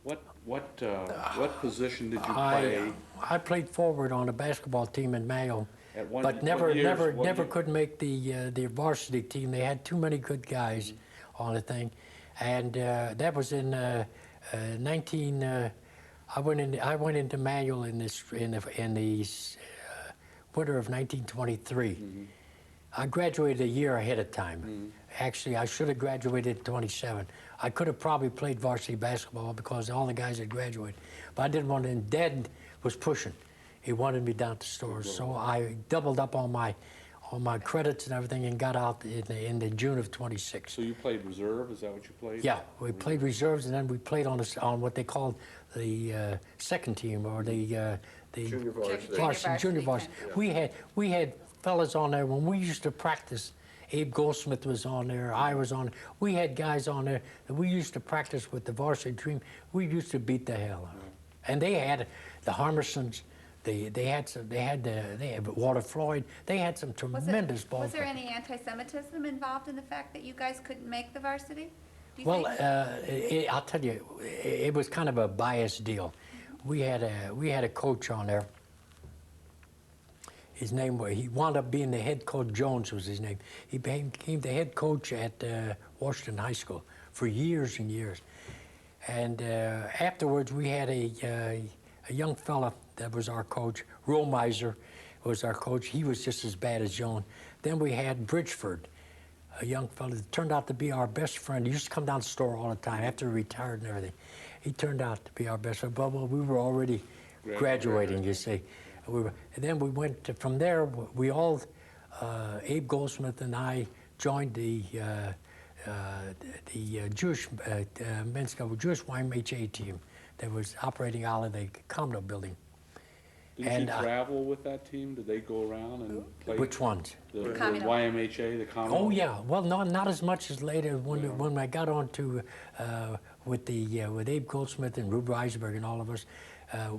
What position did you play? I played forward on a basketball team in Mayo, At one- but what never years? What never year? could make the varsity team. They had too many good guys on the thing, and that was in 19. I went into Manual in the winter of 1923. I graduated a year ahead of time. Actually, I should have graduated at 27. I could have probably played varsity basketball because all the guys had graduated. But I didn't want to, and Dad was pushing. He wanted me down to stores. So I doubled up on my credits and everything and got out in the June of 26. So you played reserve, is that what you played? Yeah, we played reserves and then we played on what they called the second team or the Junior varsity. Junior varsity. We had fellas on there when we used to practice. Abe Goldsmith was on there. I was on. We had guys on there that we used to practice with the varsity team. We used to beat the hell out of them. And they had the Harmersons. They had Walter Floyd. They had some tremendous ball. Was there any anti-Semitism involved in the fact that you guys couldn't make the varsity? Do you Well, think? I'll tell you, it was kind of a biased deal. We had a coach on there. His name was, he wound up being the head coach. Jones was his name. He became the head coach at Washington High School for years and years. And afterwards, we had a young fella that was our coach. Romiser was our coach. He was just as bad as Jones. Then we had Bridgeford, a young fella that turned out to be our best friend. He used to come down to the store all the time after he retired and everything. He turned out to be our best friend. But we were already graduating, you see. And then we went from there. We all, Abe Goldsmith and I, joined the Jewish men's club, Jewish YMHA team that was operating out of the Commodore building. Did And, you travel with that team? Did they go around and play? Which ones? The Commodore. YMHA, the Commodore? Oh yeah. Well, no, not as much as later when I got on to with Abe Goldsmith and Rube Reisberg and all of us.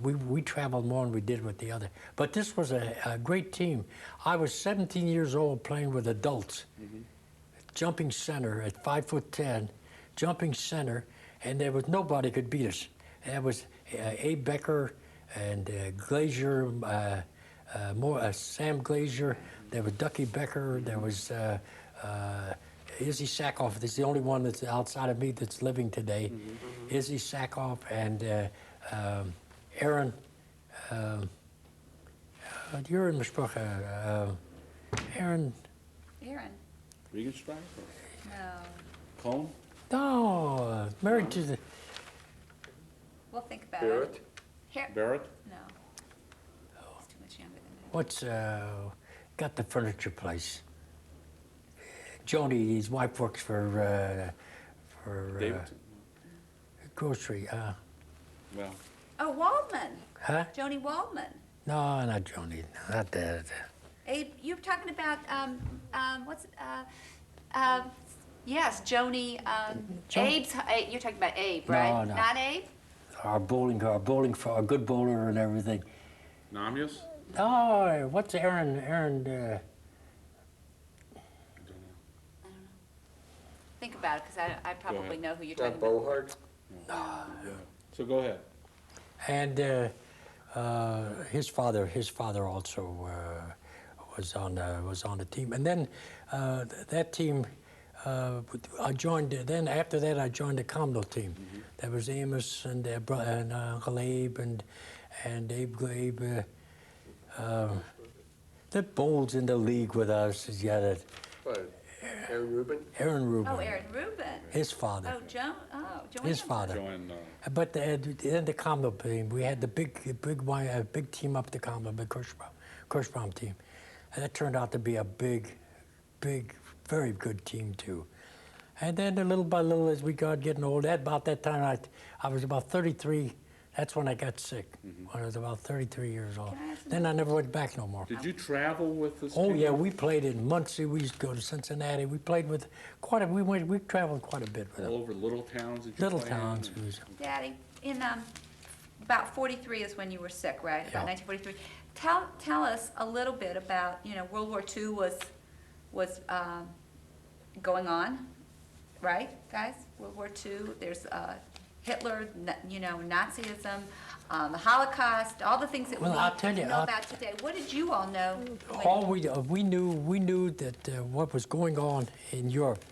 We traveled more than we did with the other. But this was a great team. I was 17 years old playing with adults, jumping center at 5'10", jumping center, and there was nobody could beat us. That was Abe Becker and Glazier, Sam Glazier. There was Ducky Becker. There was Izzy Sackhoff. This is the only one that's outside of me that's living today. Izzy Sackhoff and Aaron. You're in Mishpacha. Aaron. Aaron? Regenstrife? No. Cone? No, married to the. We'll think about Barrett? it. Here. Barrett? No. He's too much younger than What's got the furniture place? Joni, his wife works for Davidson? grocery. Well, that. Oh, Waldman. Huh? Joni Waldman. No, not Joni. Not that. Abe, you were talking about, yes, Joni, Abe's, you're talking about Abe, right? No. Not Abe? Our bowling for a good bowler and everything. Namias? Oh, what's Aaron? Think about it, because I probably ahead. know who you're talking Not about. Bohart? So go ahead. And his father also was on the team. And then that team, I joined. Then after that, I joined the Commodore team. There was Amos and Uncle Abe and Abe Glabe. That bowls in the league with us. He's got it. What, Aaron Rubin? Aaron Rubin. Oh, Aaron Rubin. His father. Oh, Joanne. His father. Join, But then the Commodore team, we had the big team up at the Commodore, the Kirschbaum team. And that turned out to be a big, very good team too. And then little by little, as we got getting old, about that time, I was about 33. That's when I got sick, when I was about 33 years old. Can I ask Then I never went back no more. Did you travel with this Oh team? yeah, we played in Muncie. We used to go to Cincinnati. We played with we traveled quite a bit with All them. over little towns that you Little played in? towns. We was- Daddy, in about 43 is when you were sick, right? Yeah. About 1943. Tell us a little bit about, World War II was going on, right, guys? World War II, there's Hitler, you know, Nazism, the Holocaust, all the things that Well, we I'll tell you, know about today. What did you all know? All we knew that what was going on in Europe,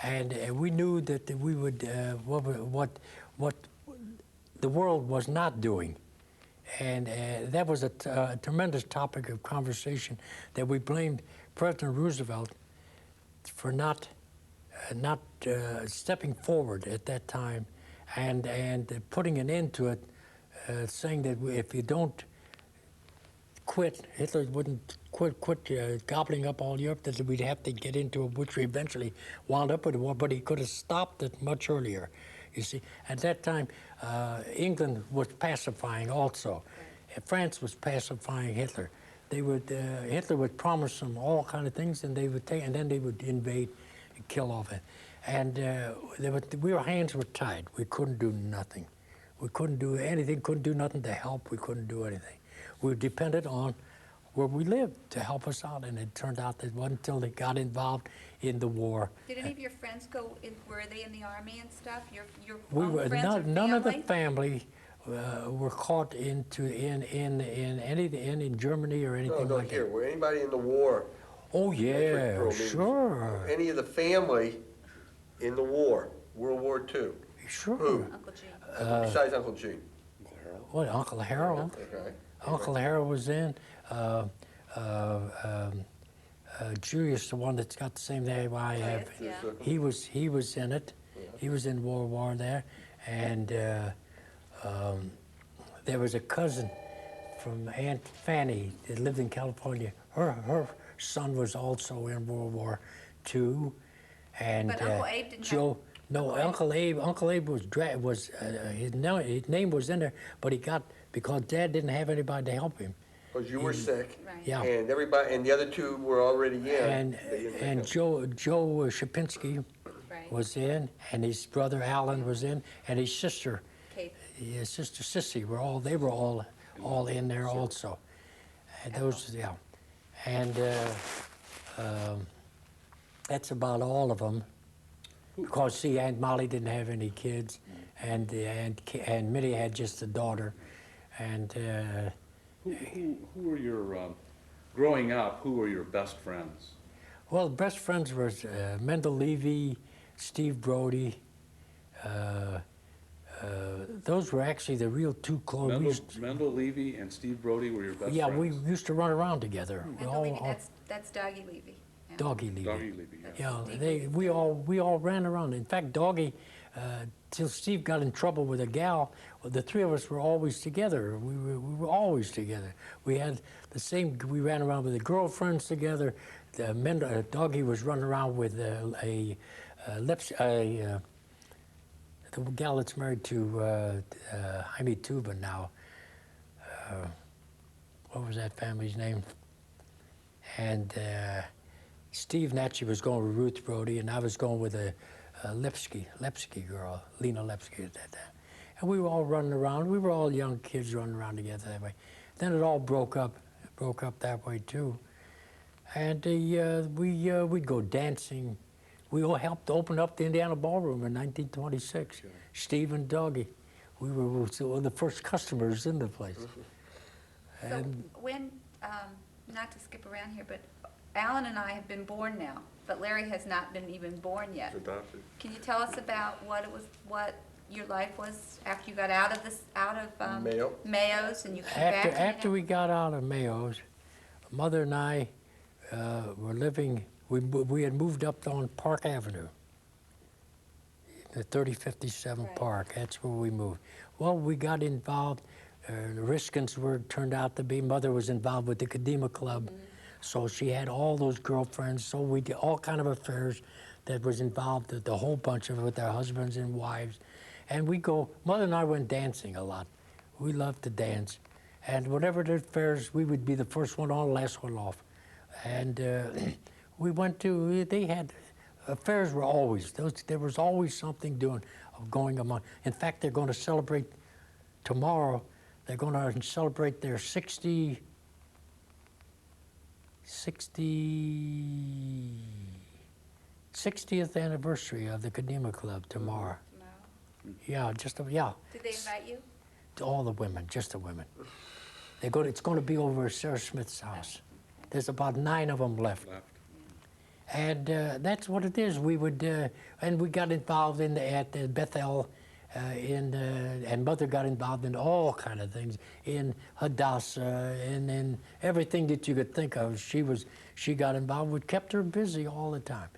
and we knew that we would what the world was not doing, and that was a tremendous topic of conversation that we blamed President Roosevelt for not stepping forward at that time, and putting an end to it, saying that if you don't quit, Hitler wouldn't quit gobbling up all Europe, that we'd have to get into it, which we eventually wound up with a war, but he could have stopped it much earlier. You see, at that time, England was pacifying also. France was pacifying Hitler. They would, Hitler would promise them all kind of things, and they would take, and then they would invade and kill off it. And our hands were tied. We couldn't do nothing. We couldn't do anything, couldn't do nothing to help. We couldn't do anything. We depended on where we lived to help us out, and it turned out that it wasn't until they got involved in the war. Did any of your friends go in, were they in the army and stuff? Your We own were friends or none of the family? family were caught in Germany or anything No, like here, that. were anybody in the war? Oh That's yeah, what girl means. sure, Any of the family in the war, World War II? sure. Who? Uncle Gene. Besides Uncle Gene? What, Uncle Harold? Okay. Uncle Harold was in. Julius, the one that's got the same name I have, Yeah. he was in it. He was in World War there, and there was a cousin from Aunt Fanny that lived in California. Her son was also in World War II, and But Uncle Abe didn't have- Joe. No, Uncle Abe was his name was in there, but he got, because Dad didn't have anybody to help him. Because you were sick. Right. Yeah. And everybody, and the other two were already in. And They didn't make and it. Joe Shapinski Right. was in, and his brother Alan was in, and his sister, Kate. his sister Sissy, they were all in there also. And those, yeah, and that's about all of them. Because see, Aunt Molly didn't have any kids, and Minnie had just a daughter, and Who were your, growing up, who were your best friends? well, best friends was Mendel Levy, Steve Brody. Those were actually the real two close. Mendel Levy and Steve Brody were your best Yeah, friends? we used to run around together. We Mendel all, Levy, that's Doggy Levy. Yeah. Doggy Levy. Doggy Levy, yeah. Yeah, we all ran around. In fact, Doggy, till Steve got in trouble with a gal, well, the three of us were always together. We were always together. We had the same. We ran around with the girlfriends together. Doggy was running around with the gal that's married to Jaime Tuba now. What was that family's name? And Steve naturally was going with Ruth Brody, and I was going with a Lepsky girl, Lena Lepsky at that time. And we were all running around. We were all young kids running around together that way. Then it all broke up that way too. And we'd go dancing. We all helped open up the Indiana Ballroom in 1926. Sure. Steve and Doggy. We were the first customers in the place. So when, not to skip around here, but Alan and I have been born now, but Larry has not been even born yet. Adopted. Can you tell us about what your life was after you got out of Mayo. Mayo's and you came back? to After we Indiana? got out of Mayo's, Mother and I were living. We had moved up on Park Avenue, the 3057 Right. Park. That's where we moved. Well, we got involved. The Riskins turned out to be. Mother was involved with the Kadima Club, so she had all those girlfriends. So we did all kind of affairs that was involved. The whole bunch of it with their husbands and wives, and Mother and I went dancing a lot. We loved to dance, and whatever the affairs, we would be the first one on, last one off, and we went to. They had affairs were always there was always something going on. In fact, they're going to celebrate tomorrow. They're going to celebrate their 60th anniversary of the Kadima Club tomorrow. Yeah, yeah. Did they invite you? All the women, just the women. It's going to be over at Sarah Smith's house. There's about 9 of them left. And that's what it is. We would, and we got involved at Bethel, and Mother got involved in all kind of things, in Hadassah, and in everything that you could think of. She got involved. We kept her busy all the time,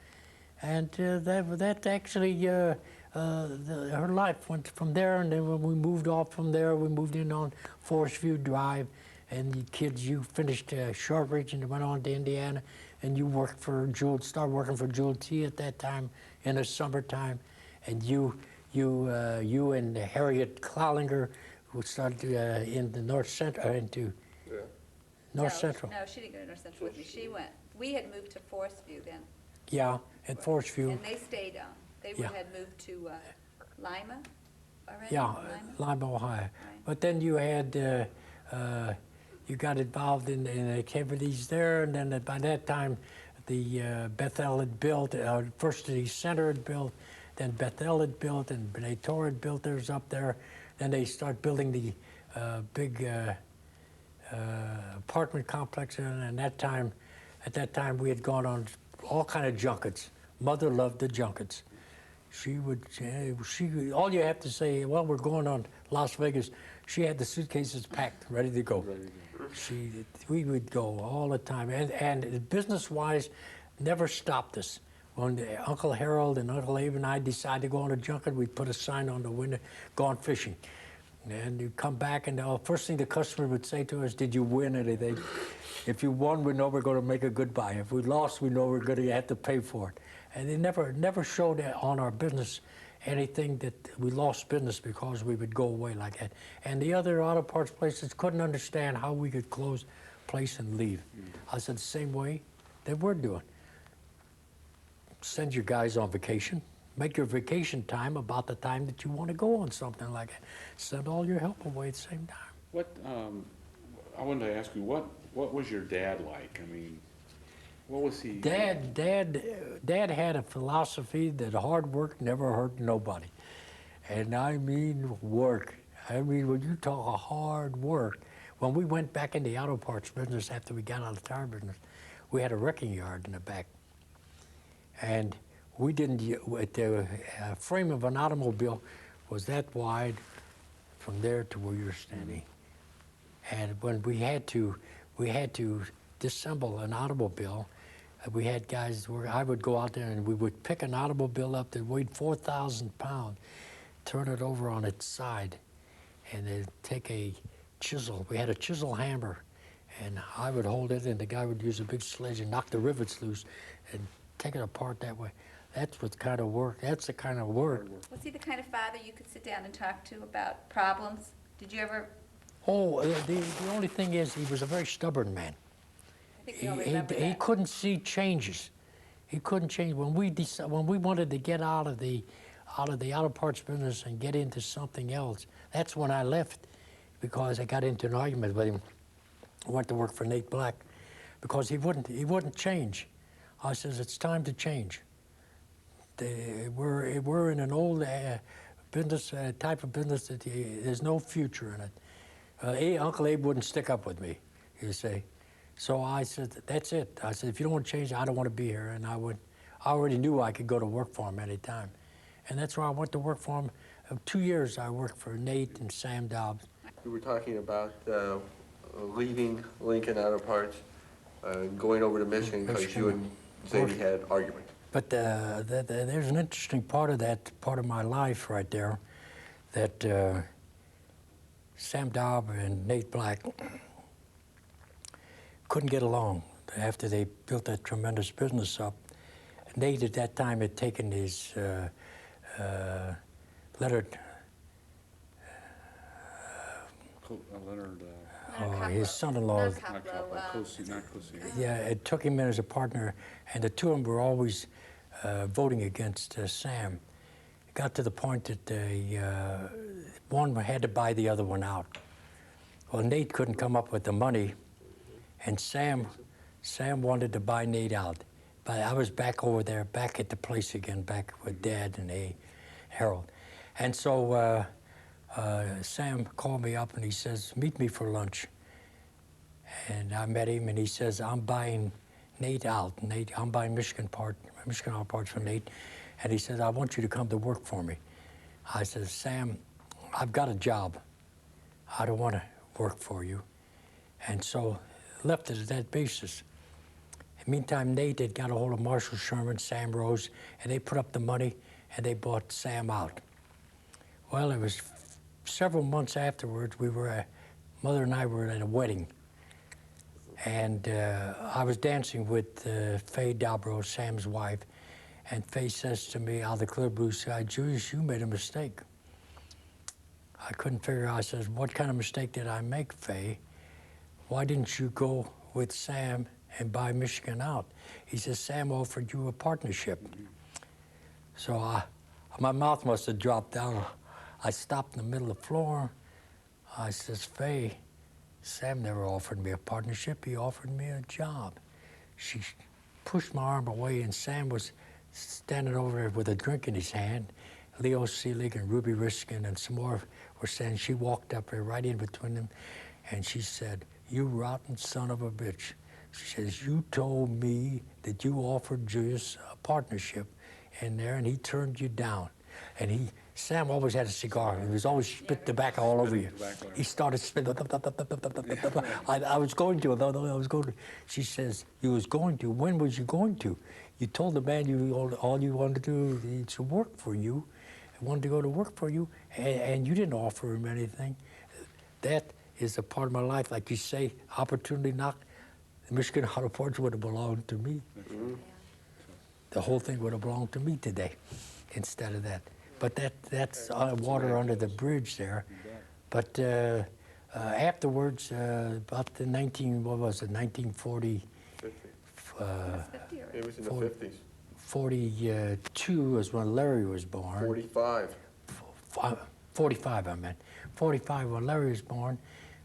and that actually her life went from there. And then when we moved off from there, we moved in on Forest View Drive, and the kids, you finished Shortridge and went on to Indiana. And you worked for started working for Jewel T at that time in the summertime, and you and Harriet Clowlinger, who started in the North Central, North Central. No, she didn't go to North Central with me. She went. We had moved to Forest View then. Yeah, at Forest View. And they stayed on. They Yeah. had moved to Lima already. Yeah, Lima? Lima, Ohio. Right. But then you had you got involved in activities there, and then by that time, the Bethel had built. First, the center had built, then Bethel had built, and B'nai Torah had built theirs up there. Then they start building the big apartment complex, and at that time, we had gone on all kind of junkets. Mother loved the junkets. She all you have to say, well, we're going on Las Vegas. She had the suitcases packed, ready to go. We would go all the time, and business-wise, never stopped us. When Uncle Harold and Uncle Abe and I decided to go on a junket, we'd put a sign on the window, "Gone fishing." And you come back, and the first thing the customer would say to us, "Did you win anything?" If you won, we know we're going to make a good buy. If we lost, we know we're going to have to pay for it. And they never showed on our business anything that we lost business because we would go away like that. And the other auto parts places couldn't understand how we could close place and leave. I said the same way that we're doing. Send your guys on vacation. Make your vacation time about the time that you want to go on something like that. Send all your help away at the same time. What, I wanted to ask you, what was your dad like? I mean, what was he? Dad had a philosophy that hard work never hurt nobody. And I mean work. I mean, when you talk hard work, when we went back in the auto parts business after we got out of the tire business, we had a wrecking yard in the back. And we didn't, the frame of an automobile was that wide from there to where you're standing. And when we had to disassemble an automobile, we had guys where I would go out there and we would pick an automobile up that weighed 4,000 pounds, turn it over on its side, and then take a chisel. We had a chisel hammer, and I would hold it, and the guy would use a big sledge and knock the rivets loose and take it apart that way. That's what kind of work. That's the kind of work. Was he the kind of father you could sit down and talk to about problems? Did you ever? Oh, the only thing is he was a very stubborn man. I think we all remember He that. couldn't see changes. He couldn't change. When we wanted to get out of the auto parts business and get into something else, that's when I left, because I got into an argument with him. I went to work for Nate Black because he wouldn't change. I says, it's time to change. We're in an old business, type of business that there's no future in it. Uncle Abe wouldn't stick up with me, you say. So I said, that's it. I said, if you don't want to change, I don't want to be here. And I already knew I could go to work for him anytime. And that's where I went to work for him. 2 years I worked for Nate and Sam Dobbs. We were talking about leaving Lincoln Auto Parts, going over to Michigan because you and Zadie had an argument. But there's an interesting part of my life right there, that Sam Dobb and Nate Black couldn't get along after they built that tremendous business up. Nate at that time had taken his Leonard, his son-in-law. Not Cosey. Yeah, it took him in as a partner, and the two of them were always voting against Sam. It got to the point that one had to buy the other one out. Well, Nate couldn't come up with the money, and Sam wanted to buy Nate out. But I was back over there, back at the place again, back with Dad and Harold. And so Sam called me up and he says, meet me for lunch. And I met him and he says, I'm buying Nate out. Nate, I'm buying Michigan Auto Parts for Nate. And he says, I want you to come to work for me. I said, Sam, I've got a job. I don't want to work for you. And so left it at that basis. In the meantime, Nate had got a hold of Marshall Sherman, Sam Rose, and they put up the money and they bought Sam out. Well, it was several months afterwards, Mother and I were at a wedding. And I was dancing with Faye Dobro, Sam's wife, and Faye says to me out of the clear blue sky, Julius, you made a mistake. I couldn't figure out. I says, what kind of mistake did I make, Faye? Why didn't you go with Sam and buy Michigan out? He says, Sam offered you a partnership. So my mouth must have dropped down. I stopped in the middle of the floor. I says, Faye, Sam never offered me a partnership. He offered me a job. She pushed my arm away, and Sam was standing over there with a drink in his hand. Leo Seelig and Ruby Riskin and some more were standing. She walked up there right in between them, and she said, you rotten son of a bitch. She says, you told me that you offered Julius a partnership in there, and he turned you down. And Sam always had a cigar. He was always spit tobacco all over you. He started spitting. I was going to. I was going to. She says, you was going to. When was you going to? You told the man all you wanted to do is to work for you. He wanted to go to work for you, and you didn't offer him anything. That is a part of my life. Like you say, opportunity knocked. The Michigan Auto Parts would have belonged to me. Yeah. The whole thing would have belonged to me today instead of that. But that's water under the bridge there. But afterwards, about the 1940, 50. It was in the 40. 50s. 42 is when Larry was born. 45. 45, I meant. 45 when Larry was born.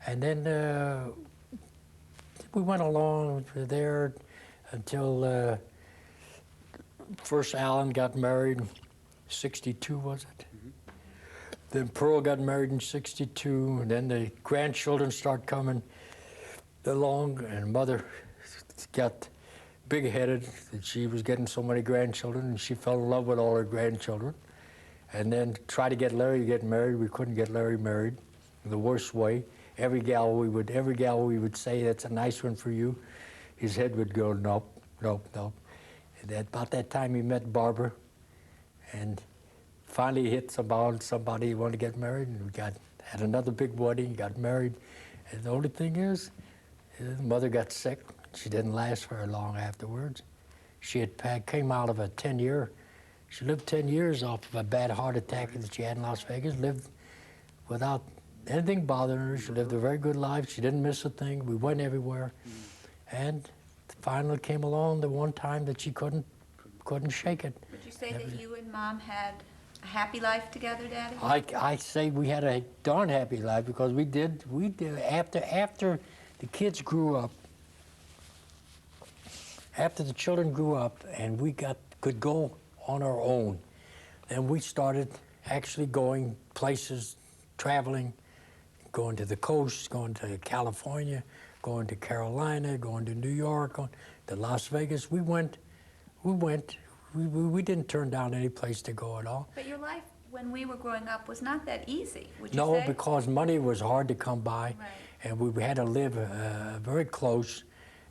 And then we went along there until first Alan got married in 62, was it? Then Pearl got married in 62, and then the grandchildren start coming along, and Mother got big-headed that she was getting so many grandchildren, and she fell in love with all her grandchildren. And then tried to get Larry to get married. We couldn't get Larry married in the worst way. Every gal we would say, that's a nice one for you, his head would go, nope, nope, nope. And about that time he met Barbara, and finally hit somebody who wanted to get married, and we had another big wedding, got married. And the only thing is, his mother got sick. She didn't last very long afterwards. She came out of a 10-year, she lived 10 years off of a bad heart attack that she had in Las Vegas, lived without anything bothering her. She lived a very good life. She didn't miss a thing. We went everywhere. And finally came along the one time that she couldn't shake it. Would you say that you and Mom had a happy life together, Daddy? I say we had a darn happy life because we did after the kids grew up, after the children grew up and we could go on our own, then we started actually going places, traveling, going to the coast, going to California, going to Carolina, going to New York, going to Las Vegas. We didn't turn down any place to go at all. But your life when we were growing up was not that easy, would you No, say? because money was hard to come by, Right. and we had to live very close,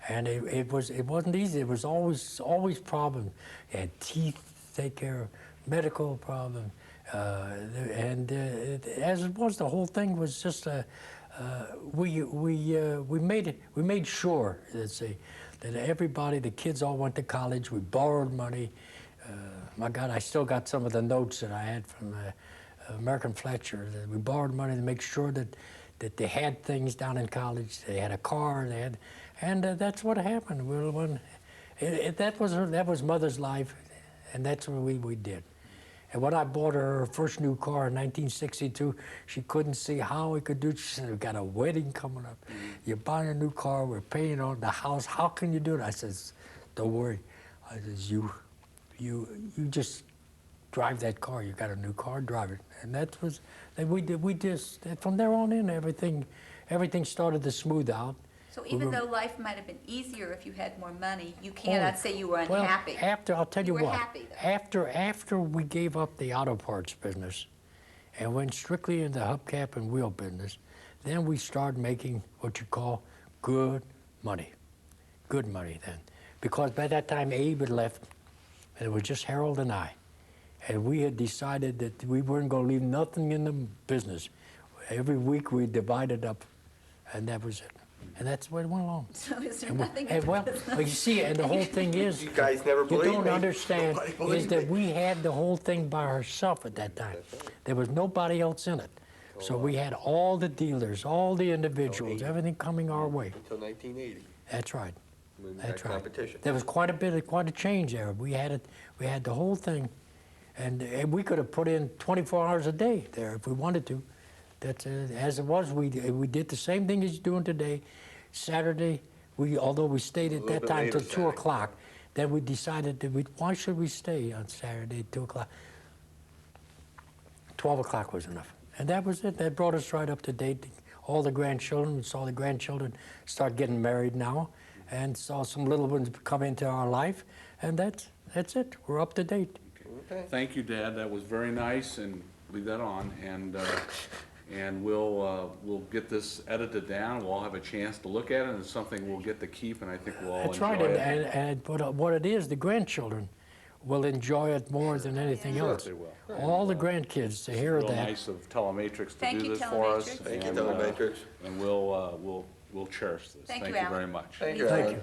and it wasn't easy. It was always problems. You had teeth to take care of, medical problems, and as it was, the whole thing was just we made sure, let's say, that everybody, the kids all went to college. We borrowed money. My God, I still got some of the notes that I had from American Fletcher. That we borrowed money to make sure that they had things down in college. They had a car. And that's what happened. That was Mother's life, and that's what we did. And when I bought her first new car in 1962, she couldn't see how we could do it. She said, "We've got a wedding coming up. You're buying a new car. We're paying on the house. How can you do it?" I says, "Don't worry." I says, "You just drive that car. You got a new car, drive it. And that was, and we just, from there on in, everything started to smooth out. So We even were- though life might have been easier if you had more money, you cannot say you were Well, unhappy. I'll tell you You were what. happy, though. After we gave up the auto parts business and went strictly into hubcap and wheel business, then we started making what you call good money. Good money then. Because by that time Abe had left, and it was just Harold and I. And we had decided that we weren't going to leave nothing in the business. Every week we divided up, and that was it. And that's the way it went along. So is there And, nothing? well, you see, and the whole thing is, You guys never you believed don't me. understand Nobody is believed that me. we had the whole thing by ourselves at that time. There was nobody else in it. So we had all the dealers, all the individuals, everything coming our way. Until 1980, That's right. when we had That's right. competition. There was quite a change there. We had the whole thing, and we could have put in 24 hours a day there if we wanted to. That's as it was. We did the same thing as you're doing today. Saturday, although we stayed at little that bit time later till 2 Saturday. o'clock, then we decided that why should we stay on Saturday at 2 o'clock? 12 o'clock was enough, and that was it. That brought us right up to date. All the grandchildren, we saw the grandchildren start getting married now, and saw some little ones come into our life, and that's it. We're up to date. Okay. Thank you, Dad, that was very nice, and leave that on, and we'll get this edited down, we'll all have a chance to look at it, and it's something we'll get to keep, and I think we'll all That's enjoy right, it. but what it is, the grandchildren will enjoy it more than anything Sure, else. they will. All the grandkids to hear Real that. nice of Telematrix to Thank do you, this for us. Telematrix. Thank you, and, Telematrix. And we'll cherish this. Thank you, Thank you Alan. very much. Thank you, Thank Alan. you.